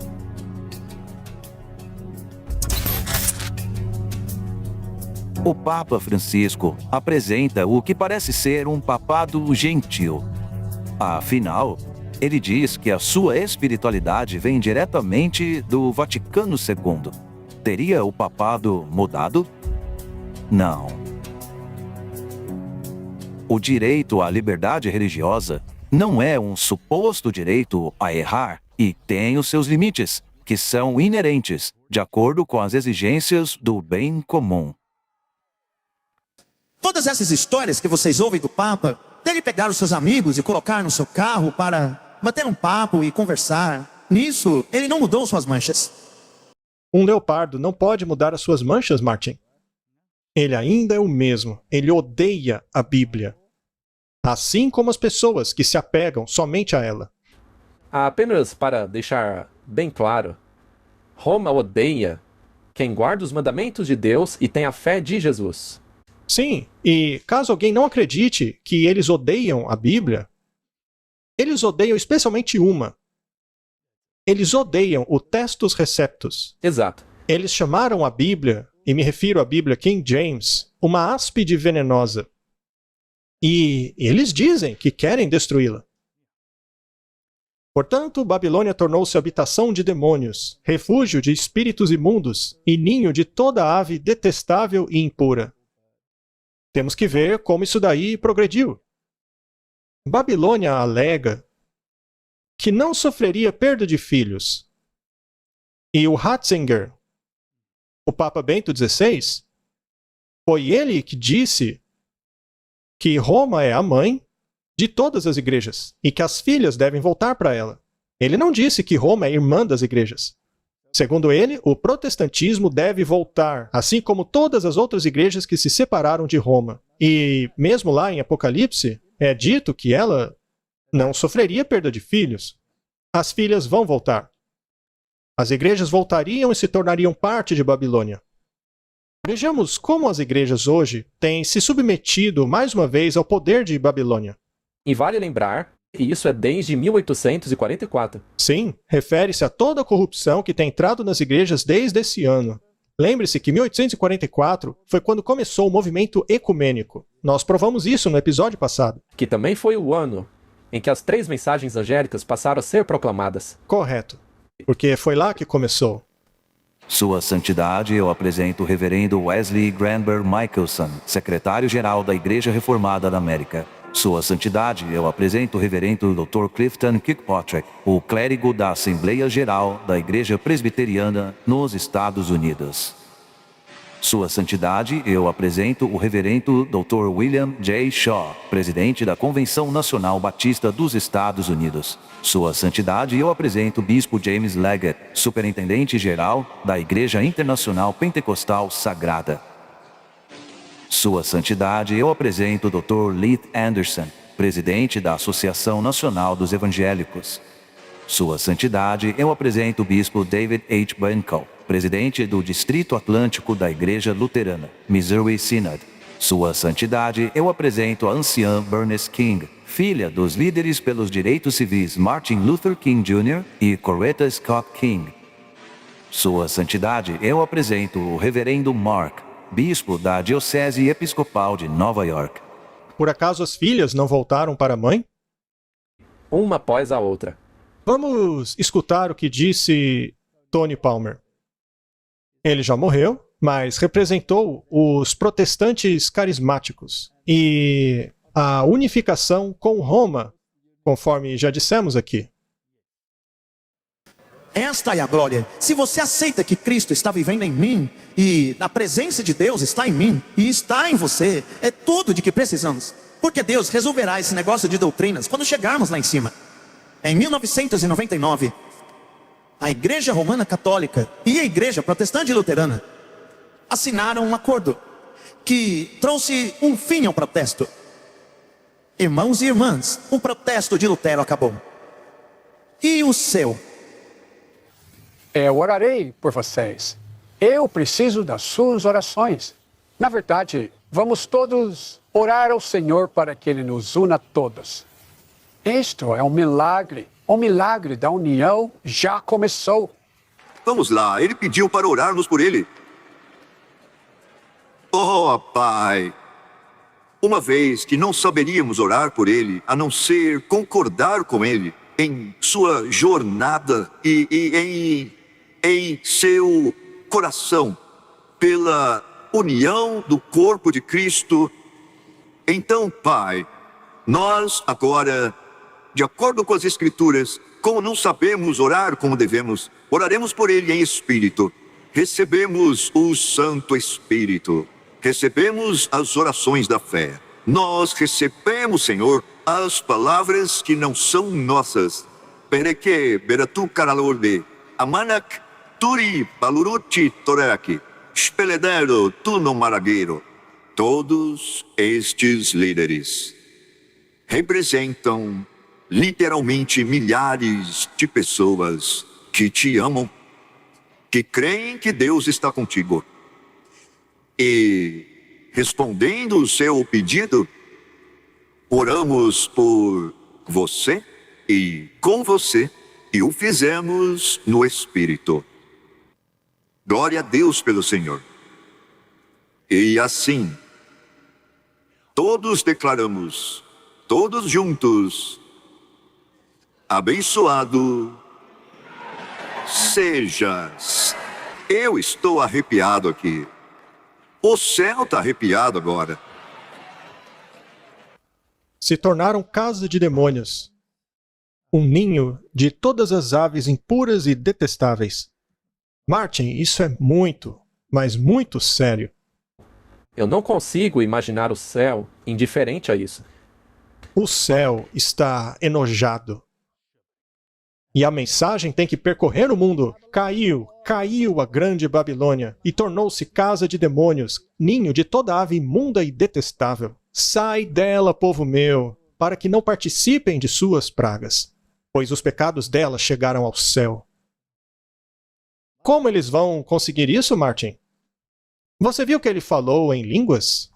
O Papa Francisco apresenta o que parece ser um papado gentil. Afinal, ele diz que a sua espiritualidade vem diretamente do Vaticano II. Teria o papado mudado? Não. O direito à liberdade religiosa não é um suposto direito a errar e tem os seus limites, que são inerentes, de acordo com as exigências do bem comum. Todas essas histórias que vocês ouvem do Papa, dele pegar os seus amigos e colocar no seu carro para bater um papo e conversar, nisso ele não mudou suas manchas. Um leopardo não pode mudar as suas manchas, Martin. Ele ainda é o mesmo. Ele odeia a Bíblia. Assim como as pessoas que se apegam somente a ela. Apenas para deixar bem claro, Roma odeia quem guarda os mandamentos de Deus e tem a fé de Jesus. Sim, e caso alguém não acredite que eles odeiam a Bíblia, eles odeiam especialmente uma. Eles odeiam o Testus Receptus. Exato. Eles chamaram a Bíblia, e me refiro à Bíblia King James, uma áspide venenosa. E eles dizem que querem destruí-la. Portanto, Babilônia tornou-se habitação de demônios, refúgio de espíritos imundos e ninho de toda ave detestável e impura. Temos que ver como isso daí progrediu. Babilônia alega que não sofreria perda de filhos. E o Ratzinger, o Papa Bento XVI, foi ele que disse que Roma é a mãe de todas as igrejas e que as filhas devem voltar para ela. Ele não disse que Roma é irmã das igrejas. Segundo ele, o protestantismo deve voltar, assim como todas as outras igrejas que se separaram de Roma. E mesmo lá em Apocalipse, é dito que ela não sofreria perda de filhos. As filhas vão voltar. As igrejas voltariam e se tornariam parte de Babilônia. Vejamos como as igrejas hoje têm se submetido mais uma vez ao poder de Babilônia. E vale lembrar que isso é desde 1844. Sim, refere-se a toda a corrupção que tem entrado nas igrejas desde esse ano. Lembre-se que 1844 foi quando começou o movimento ecumênico. Nós provamos isso no episódio passado. Que também foi o ano em que as 3 mensagens angélicas passaram a ser proclamadas. Correto. Porque foi lá que começou. Sua Santidade, eu apresento o Reverendo Wesley Granberg Michelson, secretário-geral da Igreja Reformada da América. Sua Santidade, eu apresento o Reverendo Dr. Clifton Kirkpatrick, o clérigo da Assembleia Geral da Igreja Presbiteriana nos Estados Unidos. Sua Santidade, eu apresento o Reverendo Dr. William J. Shaw, presidente da Convenção Nacional Batista dos Estados Unidos. Sua Santidade, eu apresento o Bispo James Leggett, superintendente-geral da Igreja Internacional Pentecostal Sagrada. Sua Santidade, eu apresento o Dr. Leith Anderson, presidente da Associação Nacional dos Evangélicos. Sua Santidade, eu apresento o Bispo David H. Benko, presidente do Distrito Atlântico da Igreja Luterana, Missouri Synod. Sua Santidade, eu apresento a anciã Bernice King, filha dos líderes pelos direitos civis Martin Luther King Jr. e Coretta Scott King. Sua Santidade, eu apresento o Reverendo Mark, bispo da Diocese Episcopal de Nova York. Por acaso as filhas não voltaram para a mãe? Uma após a outra. Vamos escutar o que disse Tony Palmer. Ele já morreu, mas representou os protestantes carismáticos e a unificação com Roma, conforme já dissemos aqui. Esta é a glória. Se você aceita que Cristo está vivendo em mim e a presença de Deus está em mim e está em você, é tudo de que precisamos. Porque Deus resolverá esse negócio de doutrinas quando chegarmos lá em cima. Em 1999, a Igreja Romana Católica e a Igreja Protestante Luterana assinaram um acordo que trouxe um fim ao protesto. Irmãos e irmãs, o protesto de Lutero acabou. E o seu? Eu orarei por vocês. Eu preciso das suas orações. Na verdade, vamos todos orar ao Senhor para que Ele nos una a todos. Isto é um milagre. O milagre da união já começou. Vamos lá, ele pediu para orarmos por ele. Oh, Pai, uma vez que não saberíamos orar por ele, a não ser concordar com ele em sua jornada e em seu coração, pela união do corpo de Cristo. Então, Pai, nós agora, de acordo com as Escrituras, como não sabemos orar como devemos, oraremos por ele em espírito. Recebemos o Santo Espírito. Recebemos as orações da fé. Nós recebemos, Senhor, as palavras que não são nossas. Pereke, beratu karalorde, amanak, turi, baluruti, toraki, speledero, tuno maragueiro. Todos estes líderes representam literalmente milhares de pessoas que te amam, que creem que Deus está contigo. E, respondendo o seu pedido, oramos por você e com você, e o fizemos no Espírito. Glória a Deus pelo Senhor. E assim, todos declaramos, todos juntos, abençoado sejas. Eu estou arrepiado aqui. O céu está arrepiado agora. Se tornaram casa de demônios, um ninho de todas as aves impuras e detestáveis. Martin, isso é muito, mas muito sério. Eu não consigo imaginar o céu indiferente a isso. O céu está enojado. E a mensagem tem que percorrer o mundo. Caiu a grande Babilônia e tornou-se casa de demônios, ninho de toda ave imunda e detestável. Sai dela, povo meu, para que não participem de suas pragas, pois os pecados dela chegaram ao céu. Como eles vão conseguir isso, Martin? Você viu que ele falou em línguas?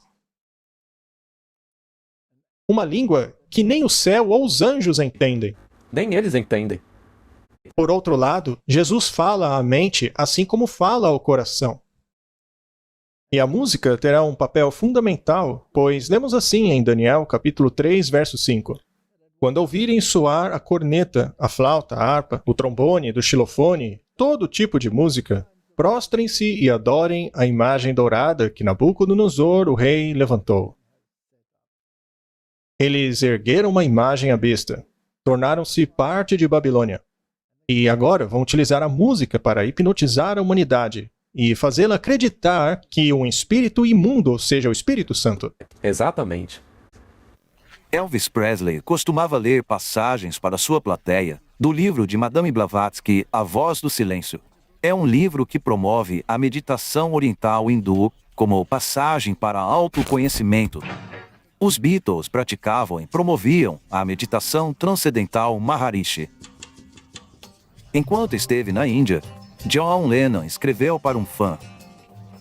Uma língua que nem o céu ou os anjos entendem. Nem eles entendem. Por outro lado, Jesus fala à mente assim como fala ao coração. E a música terá um papel fundamental, pois lemos assim em Daniel, capítulo 3, verso 5. Quando ouvirem soar a corneta, a flauta, a harpa, o trombone, do xilofone, todo tipo de música, prostrem-se e adorem a imagem dourada que Nabucodonosor, o rei, levantou. Eles ergueram uma imagem à besta, tornaram-se parte de Babilônia. E agora vão utilizar a música para hipnotizar a humanidade e fazê-la acreditar que um espírito imundo seja o Espírito Santo. Exatamente. Elvis Presley costumava ler passagens para sua plateia do livro de Madame Blavatsky, A Voz do Silêncio. É um livro que promove a meditação oriental hindu como passagem para autoconhecimento. Os Beatles praticavam e promoviam a meditação transcendental Maharishi. Enquanto esteve na Índia, John Lennon escreveu para um fã: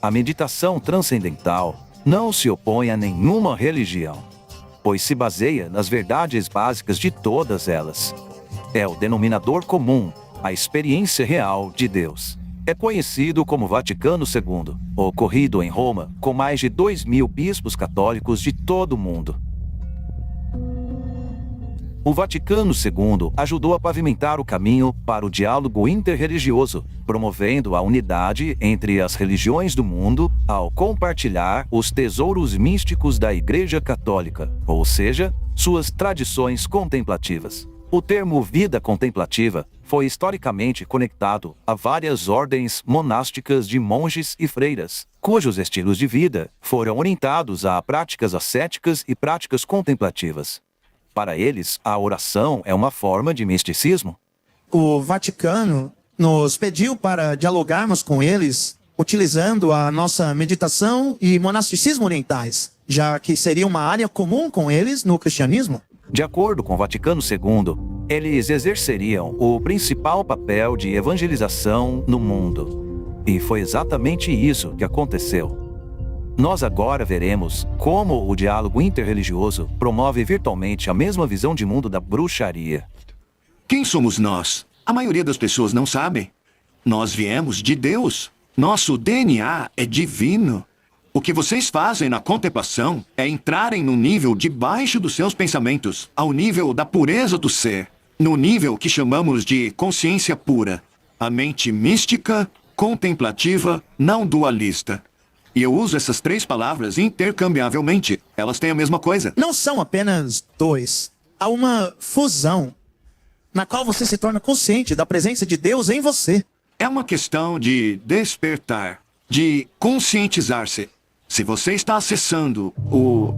a meditação transcendental não se opõe a nenhuma religião, pois se baseia nas verdades básicas de todas elas. É o denominador comum, a experiência real de Deus. É conhecido como Vaticano II, ocorrido em Roma, com mais de 2.000 bispos católicos de todo o mundo. O Vaticano II ajudou a pavimentar o caminho para o diálogo interreligioso, promovendo a unidade entre as religiões do mundo ao compartilhar os tesouros místicos da Igreja Católica, ou seja, suas tradições contemplativas. O termo vida contemplativa foi historicamente conectado a várias ordens monásticas de monges e freiras, cujos estilos de vida foram orientados a práticas ascéticas e práticas contemplativas. Para eles, a oração é uma forma de misticismo. O Vaticano nos pediu para dialogarmos com eles utilizando a nossa meditação e monasticismo orientais, já que seria uma área comum com eles no cristianismo. De acordo com o Vaticano II, eles exerceriam o principal papel de evangelização no mundo. E foi exatamente isso que aconteceu. Nós agora veremos como o diálogo interreligioso promove virtualmente a mesma visão de mundo da bruxaria. Quem somos nós? A maioria das pessoas não sabe. Nós viemos de Deus. Nosso DNA é divino. O que vocês fazem na contemplação é entrarem no nível debaixo dos seus pensamentos, ao nível da pureza do ser, no nível que chamamos de consciência pura, a mente mística, contemplativa, não dualista. E eu uso essas três palavras intercambiavelmente. Elas têm a mesma coisa. Não são apenas dois. Há uma fusão na qual você se torna consciente da presença de Deus em você. É uma questão de despertar, de conscientizar-se. Se você está acessando o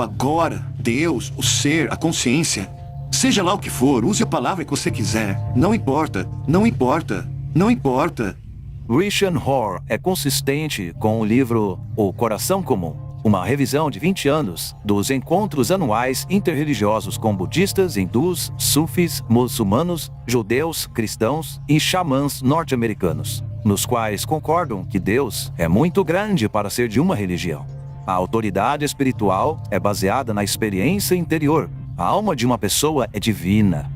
agora, Deus, o ser, a consciência, seja lá o que for, use a palavra que você quiser. Não importa, não importa, não importa. Richard Rohr é consistente com o livro O Coração Comum, uma revisão de 20 anos dos encontros anuais interreligiosos com budistas, hindus, sufis, muçulmanos, judeus, cristãos e xamãs norte-americanos. nos quais concordam que Deus é muito grande para ser de uma religião. A autoridade espiritual é baseada na experiência interior. A alma de uma pessoa é divina.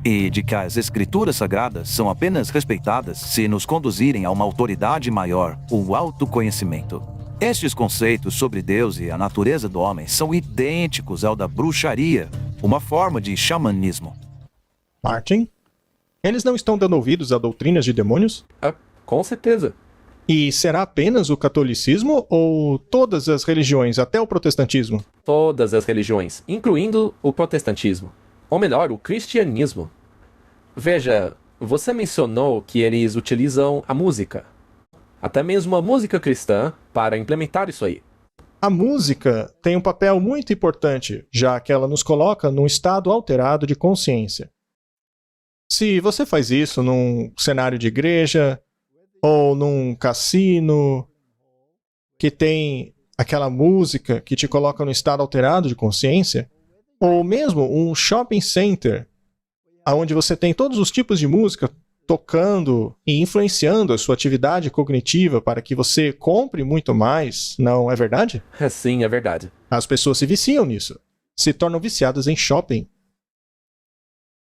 E de que as escrituras sagradas são apenas respeitadas se nos conduzirem a uma autoridade maior, o autoconhecimento. Estes conceitos sobre Deus e a natureza do homem são idênticos ao da bruxaria, uma forma de xamanismo. Martin? Eles não estão dando ouvidos a doutrinas de demônios? Com certeza. E será apenas o catolicismo ou todas as religiões, até o protestantismo? Todas as religiões, incluindo o protestantismo. Ou melhor, o cristianismo. Veja, você mencionou que eles utilizam a música. Até mesmo a música cristã para implementar isso aí. A música tem um papel muito importante, já que ela nos coloca num estado alterado de consciência. Se você faz isso num cenário de igreja, ou num cassino, que tem aquela música que te coloca no estado alterado de consciência, ou mesmo um shopping center, onde você tem todos os tipos de música tocando e influenciando a sua atividade cognitiva para que você compre muito mais, não é verdade? Sim, é verdade. As pessoas se viciam nisso, se tornam viciadas em shopping.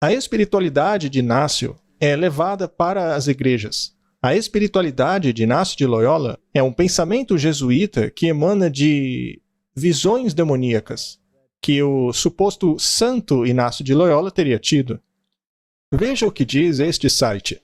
A espiritualidade de Inácio é levada para as igrejas. A espiritualidade de Inácio de Loyola é um pensamento jesuíta que emana de visões demoníacas, que o suposto santo Inácio de Loyola teria tido. Veja o que diz este site.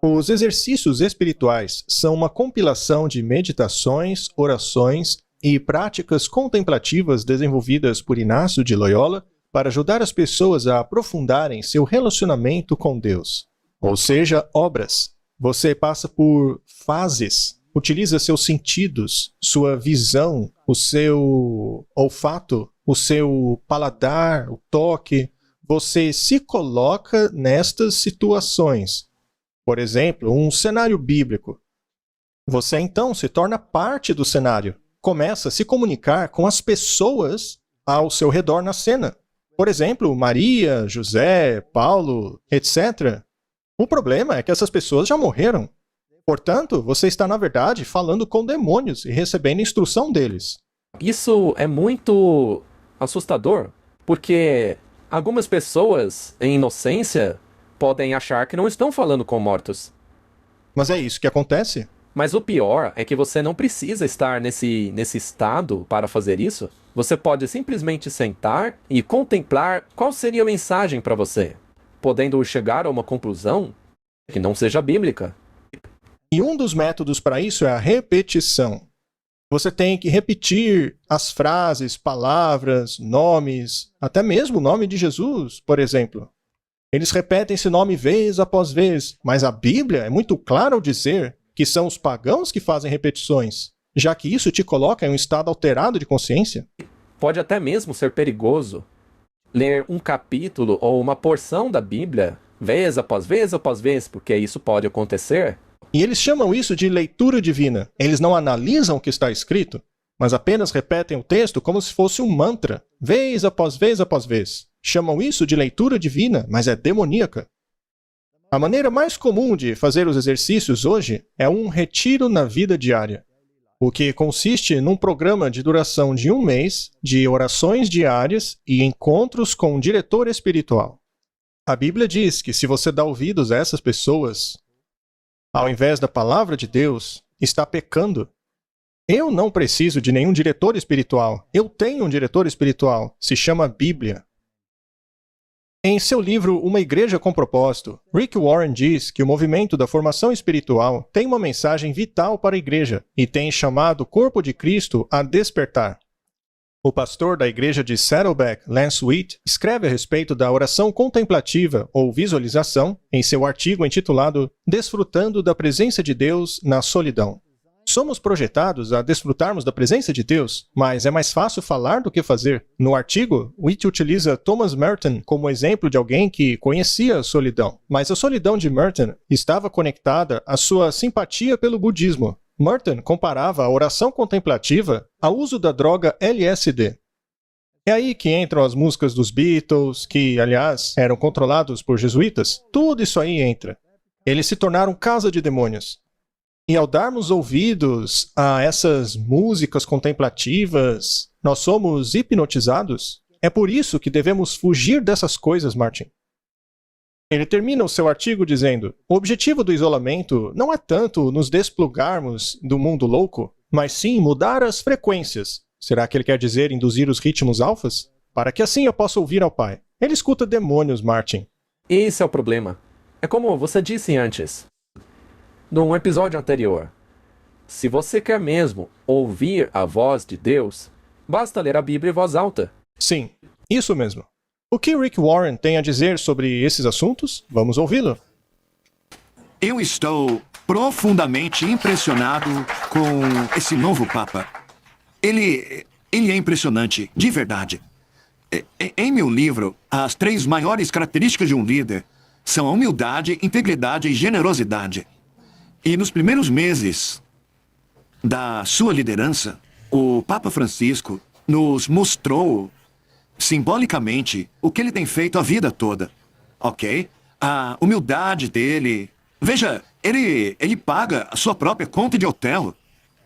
Os exercícios espirituais são uma compilação de meditações, orações e práticas contemplativas desenvolvidas por Inácio de Loyola para ajudar as pessoas a aprofundarem seu relacionamento com Deus. Ou seja, obras. Você passa por fases, utiliza seus sentidos, sua visão, o seu olfato, o seu paladar, o toque. Você se coloca nestas situações. Por exemplo, um cenário bíblico. Você então se torna parte do cenário. Começa a se comunicar com as pessoas ao seu redor na cena. Por exemplo, Maria, José, Paulo, etc. O problema é que essas pessoas já morreram. Portanto, você está, na verdade, falando com demônios e recebendo instrução deles. Isso é muito assustador, porque algumas pessoas, em inocência, podem achar que não estão falando com mortos. Mas é isso que acontece. Mas o pior é que você não precisa estar nesse estado para fazer isso. Você pode simplesmente sentar e contemplar qual seria a mensagem para você, podendo chegar a uma conclusão que não seja bíblica. E um dos métodos para isso é a repetição. Você tem que repetir as frases, palavras, nomes, até mesmo o nome de Jesus, por exemplo. Eles repetem esse nome vez após vez, mas a Bíblia é muito clara ao dizer que são os pagãos que fazem repetições, já que isso te coloca em um estado alterado de consciência. Pode até mesmo ser perigoso ler um capítulo ou uma porção da Bíblia vez após vez, porque isso pode acontecer. E eles chamam isso de leitura divina. Eles não analisam o que está escrito, mas apenas repetem o texto como se fosse um mantra, vez após vez. Chamam isso de leitura divina, mas é demoníaca. A maneira mais comum de fazer os exercícios hoje é um retiro na vida diária, o que consiste num programa de duração de 1 mês, de orações diárias e encontros com um diretor espiritual. A Bíblia diz que se você dá ouvidos a essas pessoas, ao invés da palavra de Deus, está pecando. Eu não preciso de nenhum diretor espiritual. Eu tenho um diretor espiritual. Se chama Bíblia. Em seu livro Uma Igreja com Propósito, Rick Warren diz que o movimento da formação espiritual tem uma mensagem vital para a igreja e tem chamado o corpo de Cristo a despertar. O pastor da igreja de Saddleback, Lance Witt, escreve a respeito da oração contemplativa ou visualização em seu artigo intitulado Desfrutando da Presença de Deus na Solidão. Somos projetados a desfrutarmos da presença de Deus, mas é mais fácil falar do que fazer. No artigo, Witt utiliza Thomas Merton como exemplo de alguém que conhecia a solidão, mas a solidão de Merton estava conectada à sua simpatia pelo budismo. Merton comparava a oração contemplativa ao uso da droga LSD. É aí que entram as músicas dos Beatles, que, aliás, eram controlados por jesuítas. Tudo isso aí entra. Eles se tornaram casa de demônios. E ao darmos ouvidos a essas músicas contemplativas, nós somos hipnotizados. É por isso que devemos fugir dessas coisas, Martin. Ele termina o seu artigo dizendo: o objetivo do isolamento não é tanto nos desplugarmos do mundo louco, mas sim mudar as frequências. Será que ele quer dizer induzir os ritmos alfas? Para que assim eu possa ouvir ao Pai. Ele escuta demônios, Martin. Esse é o problema. É como você disse antes, num episódio anterior. Se você quer mesmo ouvir a voz de Deus, basta ler a Bíblia em voz alta. Sim, isso mesmo. O que Rick Warren tem a dizer sobre esses assuntos? Vamos ouvi-lo. Eu estou profundamente impressionado com esse novo Papa. Ele é impressionante, de verdade. Em meu livro, as 3 maiores características de um líder são a humildade, integridade e generosidade. E nos primeiros meses da sua liderança, o Papa Francisco nos mostrou simbolicamente o que ele tem feito a vida toda, ok? A humildade dele. Veja, ele paga a sua própria conta de hotel.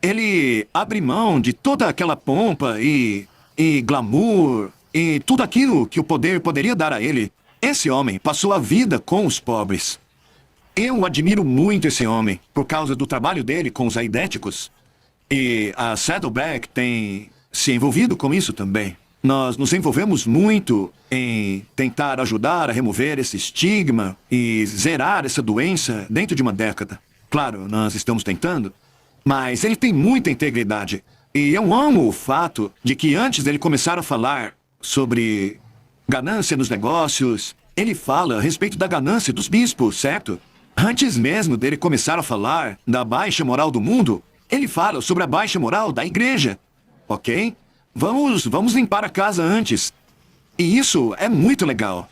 Ele abre mão de toda aquela pompa e glamour e tudo aquilo que o poder poderia dar a ele. Esse homem passou a vida com os pobres. Eu admiro muito esse homem por causa do trabalho dele com os aidéticos. E a Saddleback tem se envolvido com isso também. Nós nos envolvemos muito em tentar ajudar a remover esse estigma e zerar essa doença dentro de uma década. Claro, nós estamos tentando, mas ele tem muita integridade. E eu amo o fato de que antes dele começar a falar sobre ganância nos negócios, ele fala a respeito da ganância dos bispos, certo? Antes mesmo dele começar a falar da baixa moral do mundo, ele fala sobre a baixa moral da igreja, ok? Vamos limpar a casa antes. E isso é muito legal.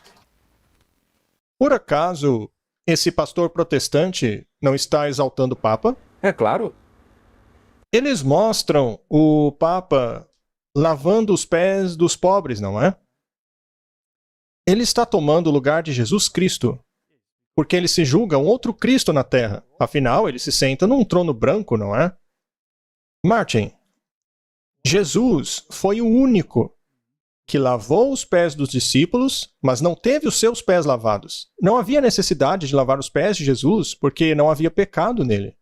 Por acaso, esse pastor protestante não está exaltando o Papa? É claro. Eles mostram o Papa lavando os pés dos pobres, não é? Ele está tomando o lugar de Jesus Cristo, porque ele se julga um outro Cristo na Terra. Afinal, ele se senta num trono branco, não é? Martin, Jesus foi o único que lavou os pés dos discípulos, mas não teve os seus pés lavados. Não havia necessidade de lavar os pés de Jesus, porque não havia pecado nele.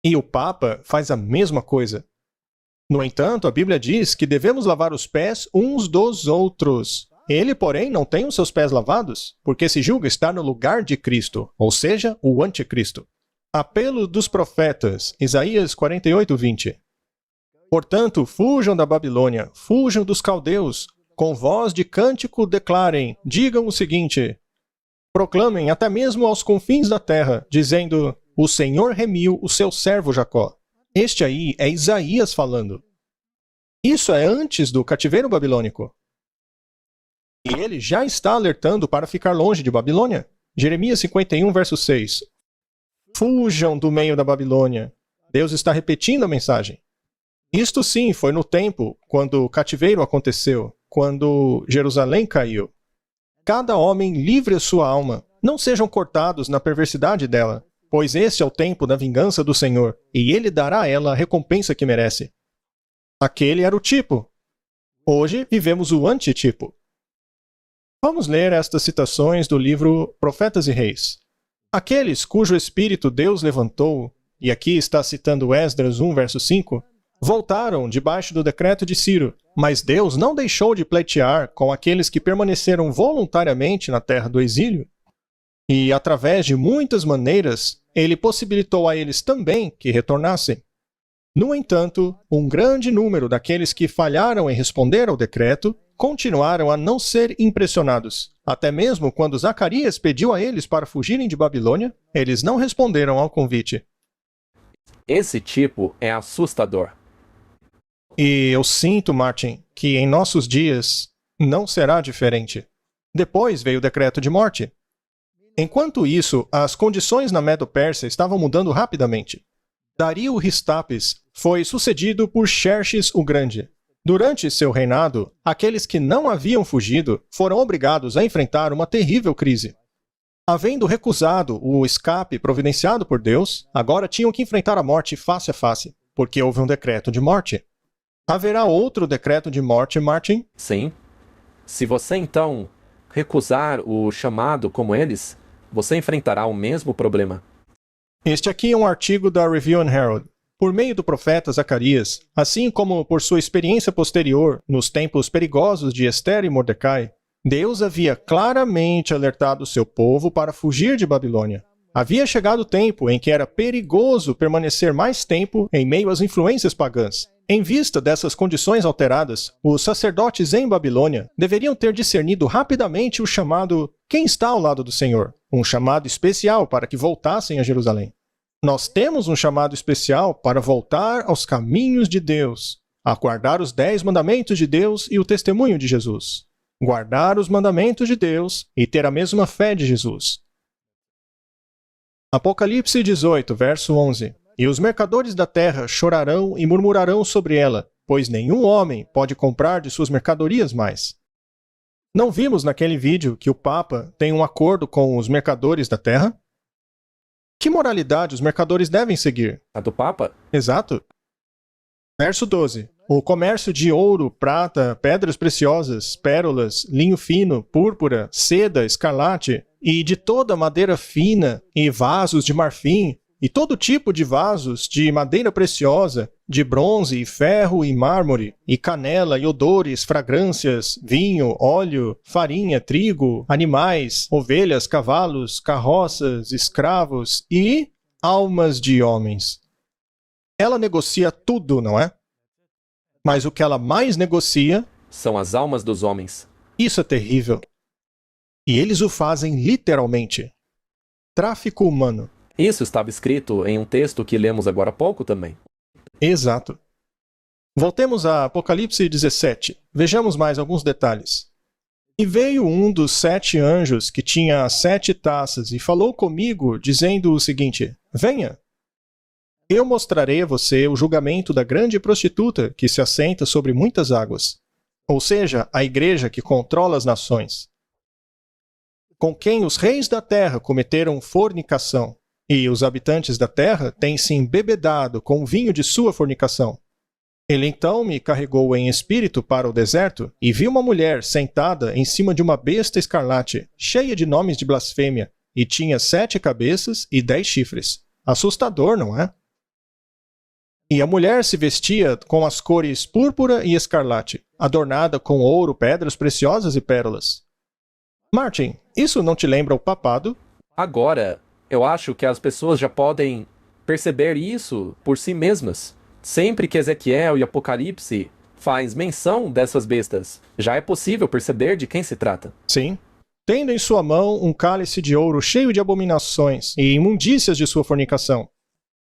E o Papa faz a mesma coisa. No entanto, a Bíblia diz que devemos lavar os pés uns dos outros. Ele, porém, não tem os seus pés lavados, porque se julga estar no lugar de Cristo, ou seja, o anticristo. Apelo dos profetas, Isaías 48:20. Portanto, fujam da Babilônia, fujam dos caldeus, com voz de cântico declarem, digam o seguinte, proclamem até mesmo aos confins da terra, dizendo, o Senhor remiu o seu servo Jacó. Este aí é Isaías falando. Isso é antes do cativeiro babilônico. E ele já está alertando para ficar longe de Babilônia. Jeremias 51, verso 6. Fujam do meio da Babilônia. Deus está repetindo a mensagem. Isto sim foi no tempo quando o cativeiro aconteceu, quando Jerusalém caiu. Cada homem livre a sua alma, não sejam cortados na perversidade dela, pois esse é o tempo da vingança do Senhor, e ele dará a ela a recompensa que merece. Aquele era o tipo. Hoje vivemos o antitipo. Vamos ler estas citações do livro Profetas e Reis. Aqueles cujo espírito Deus levantou, e aqui está citando Esdras 1, verso 5, voltaram debaixo do decreto de Ciro, mas Deus não deixou de pleitear com aqueles que permaneceram voluntariamente na terra do exílio. E, através de muitas maneiras, ele possibilitou a eles também que retornassem. No entanto, um grande número daqueles que falharam em responder ao decreto continuaram a não ser impressionados. Até mesmo quando Zacarias pediu a eles para fugirem de Babilônia, eles não responderam ao convite. Esse tipo é assustador. E eu sinto, Martin, que em nossos dias não será diferente. Depois veio o decreto de morte. Enquanto isso, as condições na Medo-Pérsia estavam mudando rapidamente. Dario Ristapes foi sucedido por Xerxes o Grande. Durante seu reinado, aqueles que não haviam fugido foram obrigados a enfrentar uma terrível crise. Havendo recusado o escape providenciado por Deus, agora tinham que enfrentar a morte face a face, porque houve um decreto de morte. Haverá outro decreto de morte, Martin? Sim. Se você então recusar o chamado como eles, você enfrentará o mesmo problema. Este aqui é um artigo da Review and Herald. Por meio do profeta Zacarias, assim como por sua experiência posterior nos tempos perigosos de Esther e Mordecai, Deus havia claramente alertado seu povo para fugir de Babilônia. Havia chegado o tempo em que era perigoso permanecer mais tempo em meio às influências pagãs. Em vista dessas condições alteradas, os sacerdotes em Babilônia deveriam ter discernido rapidamente o chamado "Quem está ao lado do Senhor?", um chamado especial para que voltassem a Jerusalém. Nós temos um chamado especial para voltar aos caminhos de Deus, a guardar os 10 mandamentos de Deus e o testemunho de Jesus. Guardar os mandamentos de Deus e ter a mesma fé de Jesus. Apocalipse 18, verso 11. E os mercadores da terra chorarão e murmurarão sobre ela, pois nenhum homem pode comprar de suas mercadorias mais. Não vimos naquele vídeo que o Papa tem um acordo com os mercadores da terra? Que moralidade os mercadores devem seguir? A do Papa? Exato. Verso 12. O comércio de ouro, prata, pedras preciosas, pérolas, linho fino, púrpura, seda, escarlate, e de toda madeira fina, e vasos de marfim, e todo tipo de vasos de madeira preciosa, de bronze e ferro e mármore, e canela e odores, fragrâncias, vinho, óleo, farinha, trigo, animais, ovelhas, cavalos, carroças, escravos e almas de homens. Ela negocia tudo, não é? Mas o que ela mais negocia são as almas dos homens. Isso é terrível. E eles o fazem literalmente. Tráfico humano. Isso estava escrito em um texto que lemos agora há pouco também. Exato. Voltemos a Apocalipse 17. Vejamos mais alguns detalhes. E veio um dos 7 anjos que tinha 7 taças e falou comigo, dizendo o seguinte: Venha. Eu mostrarei a você o julgamento da grande prostituta que se assenta sobre muitas águas, ou seja, a igreja que controla as nações, com quem os reis da terra cometeram fornicação, e os habitantes da terra têm se embebedado com o vinho de sua fornicação. Ele então me carregou em espírito para o deserto, e vi uma mulher sentada em cima de uma besta escarlate, cheia de nomes de blasfêmia, e tinha 7 cabeças e 10 chifres. Assustador, não é? E a mulher se vestia com as cores púrpura e escarlate, adornada com ouro, pedras preciosas e pérolas. Martin, isso não te lembra o papado? Agora, eu acho que as pessoas já podem perceber isso por si mesmas. Sempre que Ezequiel e Apocalipse faz menção dessas bestas, já é possível perceber de quem se trata. Sim. Tendo em sua mão um cálice de ouro cheio de abominações e imundícias de sua fornicação.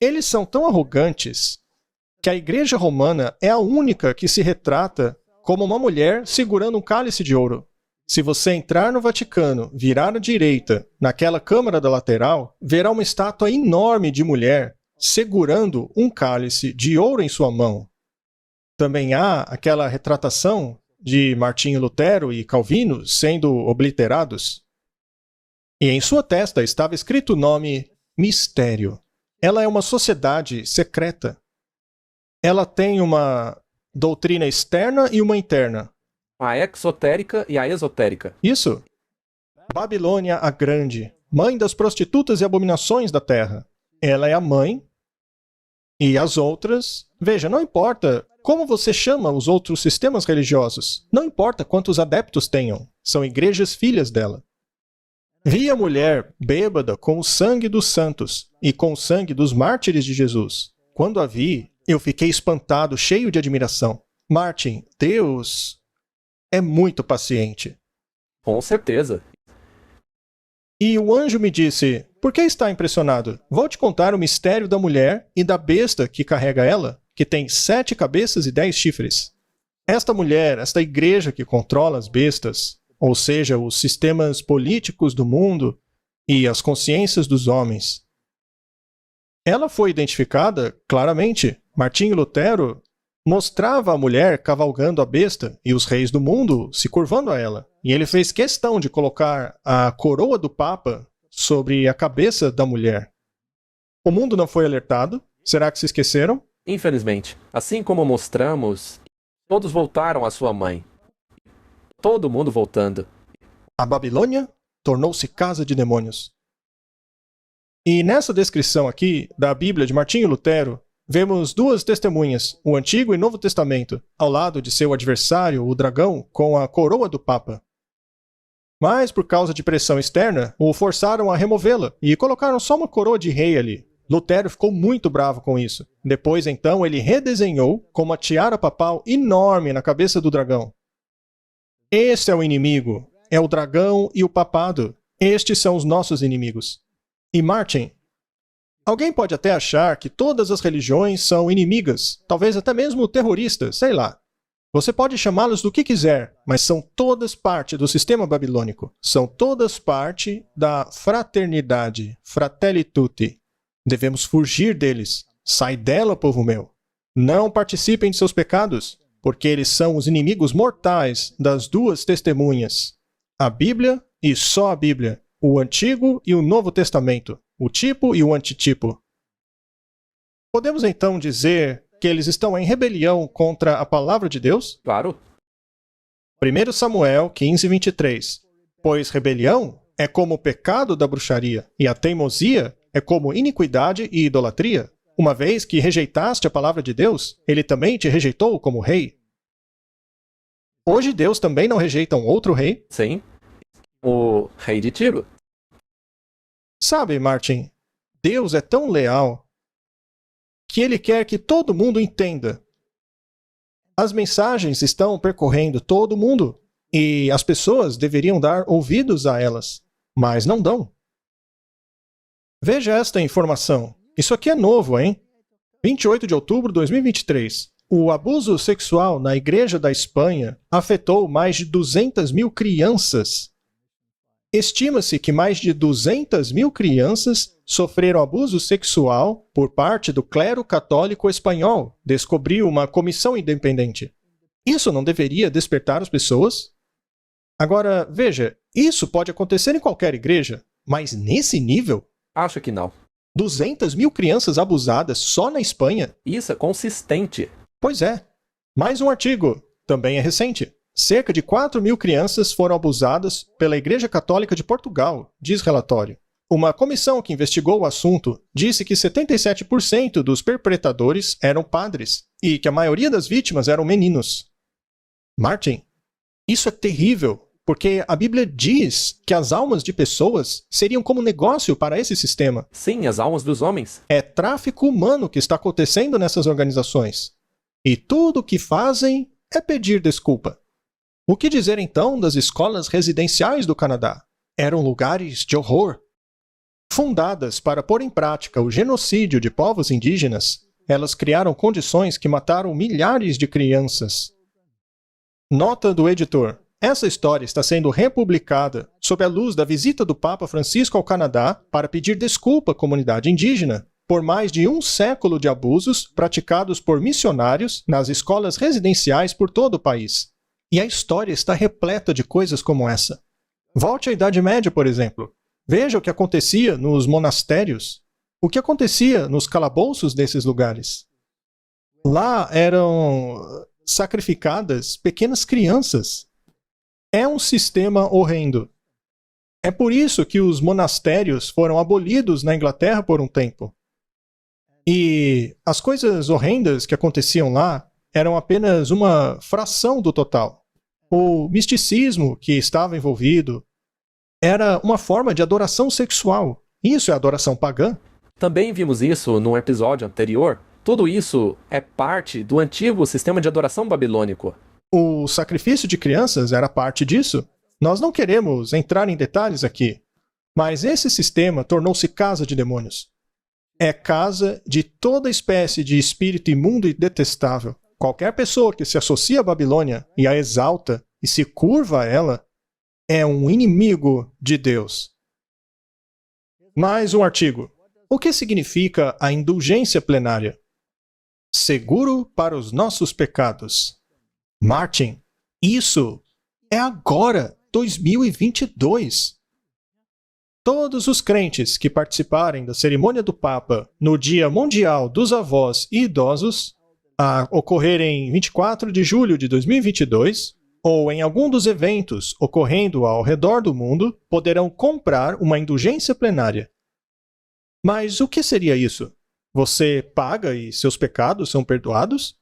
Eles são tão arrogantes que a Igreja Romana é a única que se retrata como uma mulher segurando um cálice de ouro. Se você entrar no Vaticano, virar à direita, naquela câmara da lateral, verá uma estátua enorme de mulher segurando um cálice de ouro em sua mão. Também há aquela retratação de Martinho Lutero e Calvino sendo obliterados. E em sua testa estava escrito o nome Mistério. Ela é uma sociedade secreta. Ela tem uma doutrina externa e uma interna. A exotérica e a esotérica. Isso. Babilônia a Grande, mãe das prostitutas e abominações da terra. Ela é a mãe. E as outras... Veja, não importa como você chama os outros sistemas religiosos. Não importa quantos adeptos tenham. São igrejas filhas dela. Vi a mulher bêbada com o sangue dos santos e com o sangue dos mártires de Jesus. Quando a vi, eu fiquei espantado, cheio de admiração. Martin, Deus é muito paciente. Com certeza. E o anjo me disse, por que está impressionado? Vou te contar o mistério da mulher e da besta que carrega ela, que tem 7 cabeças e 10 chifres. Esta mulher, esta igreja que controla as bestas, ou seja, os sistemas políticos do mundo e as consciências dos homens. Ela foi identificada claramente. Martinho Lutero mostrava a mulher cavalgando a besta e os reis do mundo se curvando a ela. E ele fez questão de colocar a coroa do Papa sobre a cabeça da mulher. O mundo não foi alertado? Será que se esqueceram? Infelizmente, assim como mostramos, todos voltaram à sua mãe. Todo mundo voltando. A Babilônia tornou-se casa de demônios. E nessa descrição aqui da Bíblia de Martinho Lutero, vemos duas testemunhas, o Antigo e Novo Testamento, ao lado de seu adversário, o dragão, com a coroa do Papa. Mas, por causa de pressão externa, o forçaram a removê-la e colocaram só uma coroa de rei ali. Lutero ficou muito bravo com isso. Depois, então, ele redesenhou com uma tiara papal enorme na cabeça do dragão. Esse é o inimigo. É o dragão e o papado. Estes são os nossos inimigos. E Martin, alguém pode até achar que todas as religiões são inimigas, talvez até mesmo terroristas, sei lá. Você pode chamá-las do que quiser, mas são todas parte do sistema babilônico. São todas parte da fraternidade, fratelli tutti. Devemos fugir deles. Sai dela, povo meu. Não participem de seus pecados, porque eles são os inimigos mortais das duas testemunhas. A Bíblia e só a Bíblia. O Antigo e o Novo Testamento. O tipo e o antitipo. Podemos então dizer que eles estão em rebelião contra a palavra de Deus? Claro. 1 Samuel 15:23. Pois rebelião é como o pecado da bruxaria, e a teimosia é como iniquidade e idolatria. Uma vez que rejeitaste a palavra de Deus, ele também te rejeitou como rei. Hoje Deus também não rejeita um outro rei? Sim. O rei de Tiro. Sabe, Martin, Deus é tão leal que ele quer que todo mundo entenda. As mensagens estão percorrendo todo mundo e as pessoas deveriam dar ouvidos a elas, mas não dão. Veja esta informação. Isso aqui é novo, hein? 28 de outubro de 2023. O abuso sexual na Igreja da Espanha afetou mais de 200 mil crianças. Estima-se que mais de 200 mil crianças sofreram abuso sexual por parte do clero católico espanhol, descobriu uma comissão independente. Isso não deveria despertar as pessoas? Agora, veja, isso pode acontecer em qualquer igreja, mas nesse nível? Acho que não. 200 mil crianças abusadas só na Espanha? Isso é consistente. Pois é. Mais um artigo, também é recente. Cerca de 4 mil crianças foram abusadas pela Igreja Católica de Portugal, diz relatório. Uma comissão que investigou o assunto disse que 77% dos perpetradores eram padres e que a maioria das vítimas eram meninos. Martin, isso é terrível, porque a Bíblia diz que as almas de pessoas seriam como negócio para esse sistema. Sim, as almas dos homens. É tráfico humano que está acontecendo nessas organizações. E tudo o que fazem é pedir desculpa. O que dizer então das escolas residenciais do Canadá? Eram lugares de horror. Fundadas para pôr em prática o genocídio de povos indígenas, elas criaram condições que mataram milhares de crianças. Nota do editor. Essa história está sendo republicada sob a luz da visita do Papa Francisco ao Canadá para pedir desculpa à comunidade indígena por mais de um século de abusos praticados por missionários nas escolas residenciais por todo o país. E a história está repleta de coisas como essa. Volte à Idade Média, por exemplo. Veja o que acontecia nos monastérios. O que acontecia nos calabouços desses lugares. Lá eram sacrificadas pequenas crianças. É um sistema horrendo. É por isso que os monastérios foram abolidos na Inglaterra por um tempo. E as coisas horrendas que aconteciam lá eram apenas uma fração do total. O misticismo que estava envolvido era uma forma de adoração sexual. Isso é adoração pagã. Também vimos isso num episódio anterior. Tudo isso é parte do antigo sistema de adoração babilônico. O sacrifício de crianças era parte disso. Nós não queremos entrar em detalhes aqui, mas esse sistema tornou-se casa de demônios. É casa de toda espécie de espírito imundo e detestável. Qualquer pessoa que se associa à Babilônia e a exalta e se curva a ela é um inimigo de Deus. Mais um artigo. O que significa a indulgência plenária? Seguro para os nossos pecados. Martin, isso é agora, 2022. todos os crentes que participarem da cerimônia do Papa no Dia Mundial dos Avós e Idosos, a ocorrer em 24 de julho de 2022, ou em algum dos eventos ocorrendo ao redor do mundo, poderão comprar uma indulgência plenária. Mas o que seria isso? Você paga e seus pecados são perdoados?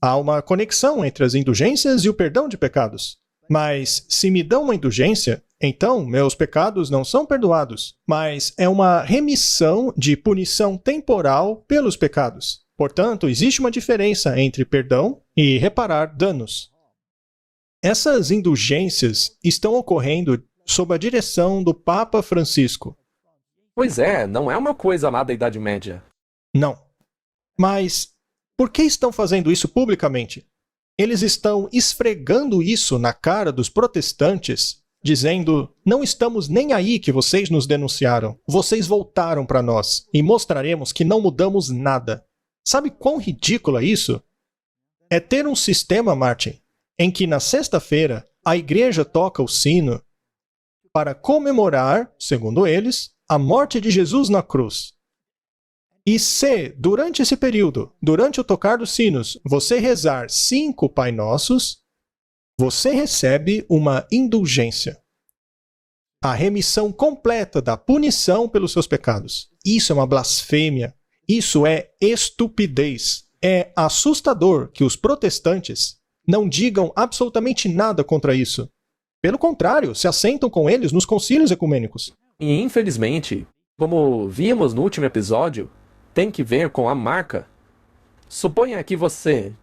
Há uma conexão entre as indulgências e o perdão de pecados. Mas se me dão uma indulgência, então meus pecados não são perdoados, mas é uma remissão de punição temporal pelos pecados. Portanto, existe uma diferença entre perdão e reparar danos. Essas indulgências estão ocorrendo sob a direção do Papa Francisco. Pois é, não é uma coisa lá da Idade Média. Não. Mas por que estão fazendo isso publicamente? Eles estão esfregando isso na cara dos protestantes, dizendo: não estamos nem aí que vocês nos denunciaram. Vocês voltaram para nós e mostraremos que não mudamos nada. Sabe quão ridículo é isso? É ter um sistema, Martin, em que na sexta-feira a igreja toca o sino para comemorar, segundo eles, a morte de Jesus na cruz. E se, durante esse período, durante o tocar dos sinos, você rezar 5 Pai Nossos, você recebe uma indulgência. A remissão completa da punição pelos seus pecados. Isso é uma blasfêmia. Isso é estupidez. É assustador que os protestantes não digam absolutamente nada contra isso. Pelo contrário, se assentam com eles nos concílios ecumênicos. E infelizmente, como vimos no último episódio, tem que ver com a marca. Suponha que você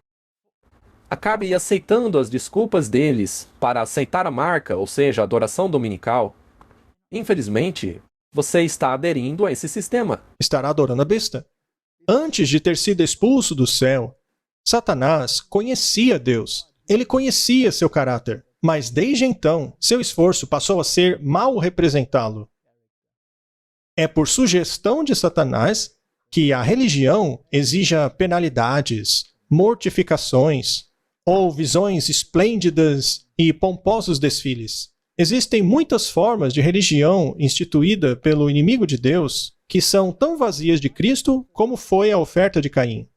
acabe aceitando as desculpas deles para aceitar a marca, ou seja, a adoração dominical. Infelizmente, você está aderindo a esse sistema. Estará adorando a besta. Antes de ter sido expulso do céu, Satanás conhecia Deus. Ele conhecia seu caráter. Mas desde então, seu esforço passou a ser mal representá-lo. É por sugestão de Satanás que a religião exija penalidades, mortificações ou visões esplêndidas e pomposos desfiles. Existem muitas formas de religião instituída pelo inimigo de Deus que são tão vazias de Cristo como foi a oferta de Caim.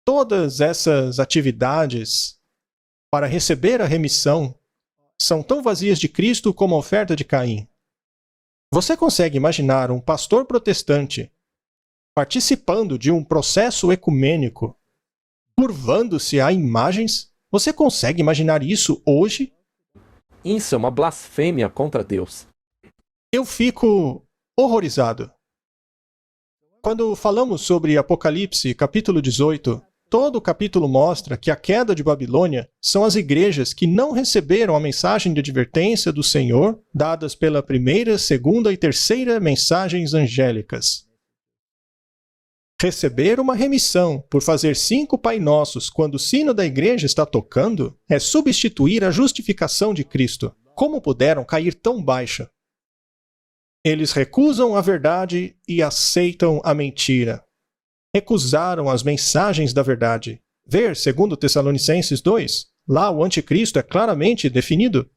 Todas essas atividades para receber a remissão são tão vazias de Cristo como a oferta de Caim. Você consegue imaginar um pastor protestante participando de um processo ecumênico, curvando-se a imagens? Você consegue imaginar isso hoje? Isso é uma blasfêmia contra Deus. Eu fico horrorizado. Quando falamos sobre Apocalipse, capítulo 18, todo o capítulo mostra que a queda de Babilônia são as igrejas que não receberam a mensagem de advertência do Senhor dadas pela primeira, segunda e terceira mensagens angélicas. Receber uma remissão por fazer 5 Pai Nossos quando o sino da igreja está tocando é substituir a justificação de Cristo. Como puderam cair tão baixo? Eles recusam a verdade e aceitam a mentira. Recusaram as mensagens da verdade. Ver 2 Tessalonicenses 2. Lá o anticristo é claramente definido.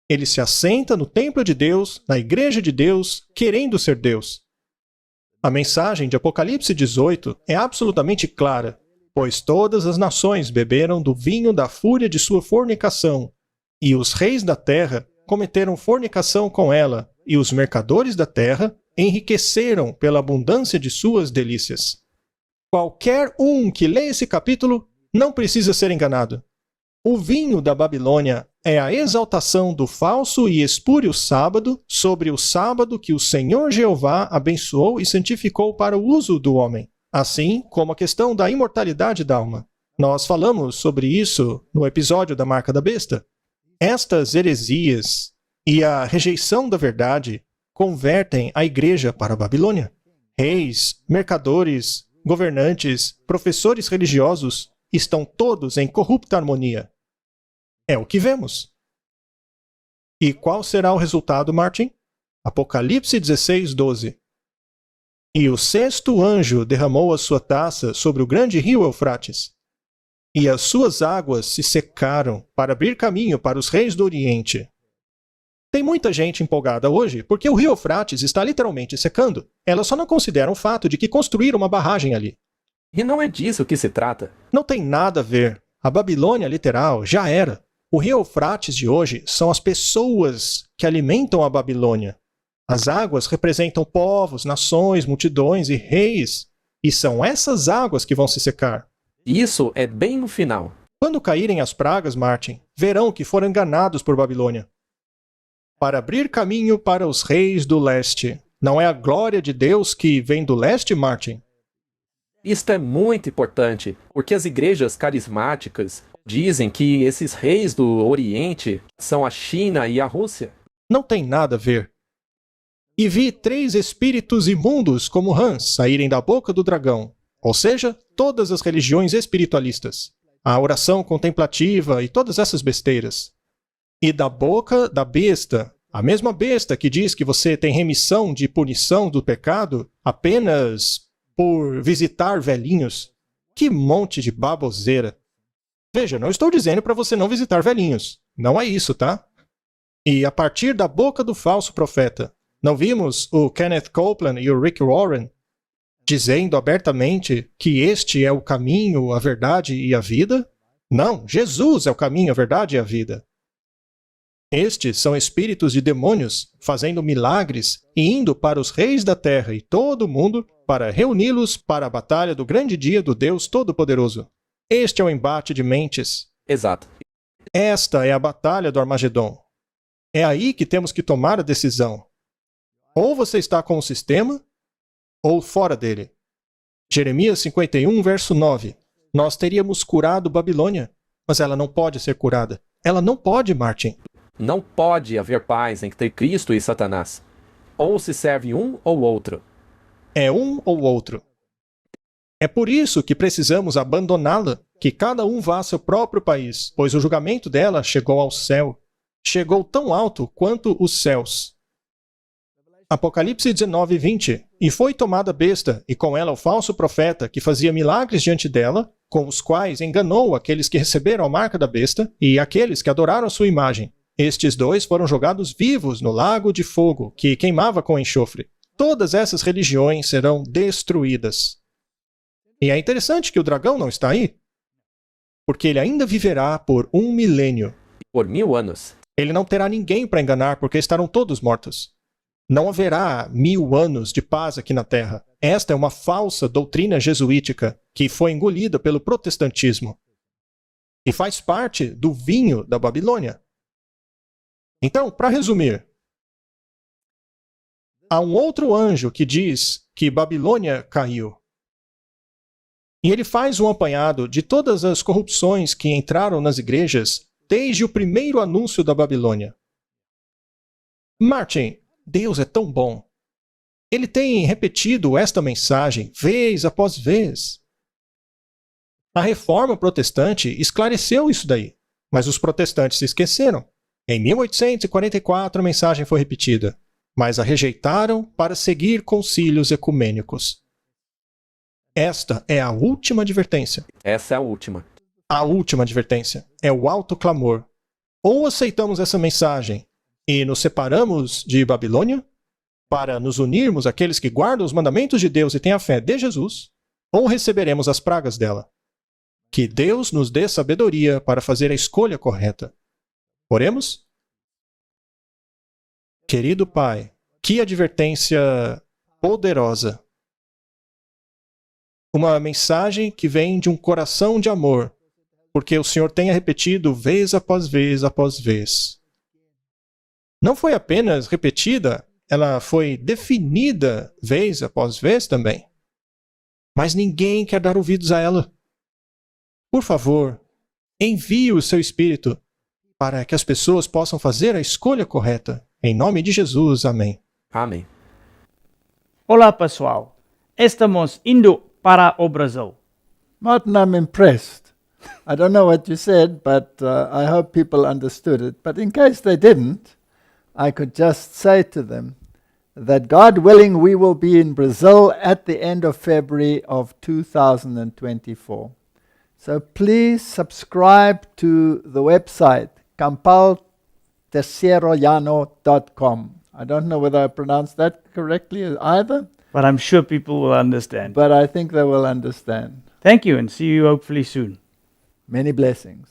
Ele se assenta no templo de Deus, na igreja de Deus, querendo ser Deus. A mensagem de Apocalipse 18 é absolutamente clara, pois todas as nações beberam do vinho da fúria de sua fornicação, e os reis da terra cometeram fornicação com ela, e os mercadores da terra enriqueceram pela abundância de suas delícias. Qualquer um que lê esse capítulo não precisa ser enganado. O vinho da Babilônia é a exaltação do falso e espúrio sábado sobre o sábado que o Senhor Jeová abençoou e santificou para o uso do homem, assim como a questão da imortalidade da alma. Nós falamos sobre isso no episódio da Marca da Besta. Estas heresias e a rejeição da verdade convertem a igreja para a Babilônia. Reis, mercadores, governantes, professores religiosos estão todos em corrupta harmonia. É o que vemos. E qual será o resultado, Martin? Apocalipse 16, 12. E o sexto anjo derramou a sua taça sobre o grande rio Eufrates, e as suas águas se secaram para abrir caminho para os reis do Oriente. Tem muita gente empolgada hoje porque o rio Eufrates está literalmente secando. Elas só não consideram o fato de que construíram uma barragem ali. E não é disso que se trata. Não tem nada a ver. A Babilônia literal já era. O rio Eufrates de hoje são as pessoas que alimentam a Babilônia. As águas representam povos, nações, multidões e reis. E são essas águas que vão se secar. Isso é bem no final. Quando caírem as pragas, Martin, verão que foram enganados por Babilônia. Para abrir caminho para os reis do leste. Não é a glória de Deus que vem do leste, Martin? Isto é muito importante, porque as igrejas carismáticas dizem que esses reis do Oriente são a China e a Rússia. Não tem nada a ver. E vi 3 espíritos imundos como rãs saírem da boca do dragão, ou seja, todas as religiões espiritualistas, a oração contemplativa e todas essas besteiras. E da boca da besta, a mesma besta que diz que você tem remissão de punição do pecado apenas por visitar velhinhos. Que monte de baboseira! Veja, não estou dizendo para você não visitar velhinhos. Não é isso, tá? E a partir da boca do falso profeta, não vimos o Kenneth Copeland e o Rick Warren dizendo abertamente que este é o caminho, a verdade e a vida? Não, Jesus é o caminho, a verdade e a vida. Estes são espíritos de demônios fazendo milagres e indo para os reis da terra e todo o mundo para reuni-los para a batalha do grande dia do Deus Todo-Poderoso. Este é o embate de mentes. Exato. Esta é a batalha do Armagedon. É aí que temos que tomar a decisão. Ou você está com o sistema, ou fora dele. Jeremias 51, verso 9. Nós teríamos curado Babilônia, mas ela não pode ser curada. Ela não pode, Martin. Não pode haver paz entre Cristo e Satanás. Ou se serve um ou outro. É um ou outro. É por isso que precisamos abandoná-la, que cada um vá a seu próprio país, pois o julgamento dela chegou ao céu. Chegou tão alto quanto os céus. Apocalipse 19, 20. E foi tomada a besta, e com ela o falso profeta, que fazia milagres diante dela, com os quais enganou aqueles que receberam a marca da besta e aqueles que adoraram a sua imagem. Estes 2 foram jogados vivos no lago de fogo, que queimava com enxofre. Todas essas religiões serão destruídas. E é interessante que o dragão não está aí, porque ele ainda viverá por 1 milênio. Por 1000 anos. Ele não terá ninguém para enganar, porque estarão todos mortos. Não haverá 1000 anos de paz aqui na Terra. Esta é uma falsa doutrina jesuítica que foi engolida pelo protestantismo e faz parte do vinho da Babilônia. Então, para resumir, há um outro anjo que diz que Babilônia caiu. E ele faz um apanhado de todas as corrupções que entraram nas igrejas desde o primeiro anúncio da Babilônia. Martin, Deus é tão bom. Ele tem repetido esta mensagem vez após vez. A reforma protestante esclareceu isso daí, mas os protestantes se esqueceram. Em 1844 a mensagem foi repetida, mas a rejeitaram para seguir concílios ecumênicos. Esta é a última advertência. Essa é a última. A última advertência é o alto clamor. Ou aceitamos essa mensagem e nos separamos de Babilônia para nos unirmos àqueles que guardam os mandamentos de Deus e têm a fé de Jesus, ou receberemos as pragas dela. Que Deus nos dê sabedoria para fazer a escolha correta. Oremos? Querido Pai, que advertência poderosa. Uma mensagem que vem de um coração de amor, porque o Senhor tenha repetido vez após vez após vez. Não foi apenas repetida, ela foi definida vez após vez também. Mas ninguém quer dar ouvidos a ela. Por favor, envie o seu Espírito para que as pessoas possam fazer a escolha correta. Em nome de Jesus, amém. Amém. Olá, pessoal. Estamos indo para o Brasil. Martin, I'm impressed. I don't know what you said, but I hope people understood it. But in case they didn't, I could just say to them that God willing, we will be in Brazil at the end of February of 2024. So please subscribe to the website, Campal tercerollano.com. I don't know whether I pronounced that correctly either, But I'm sure people will understand. but I think they will understand. Thank you and see you hopefully soon. Many blessings.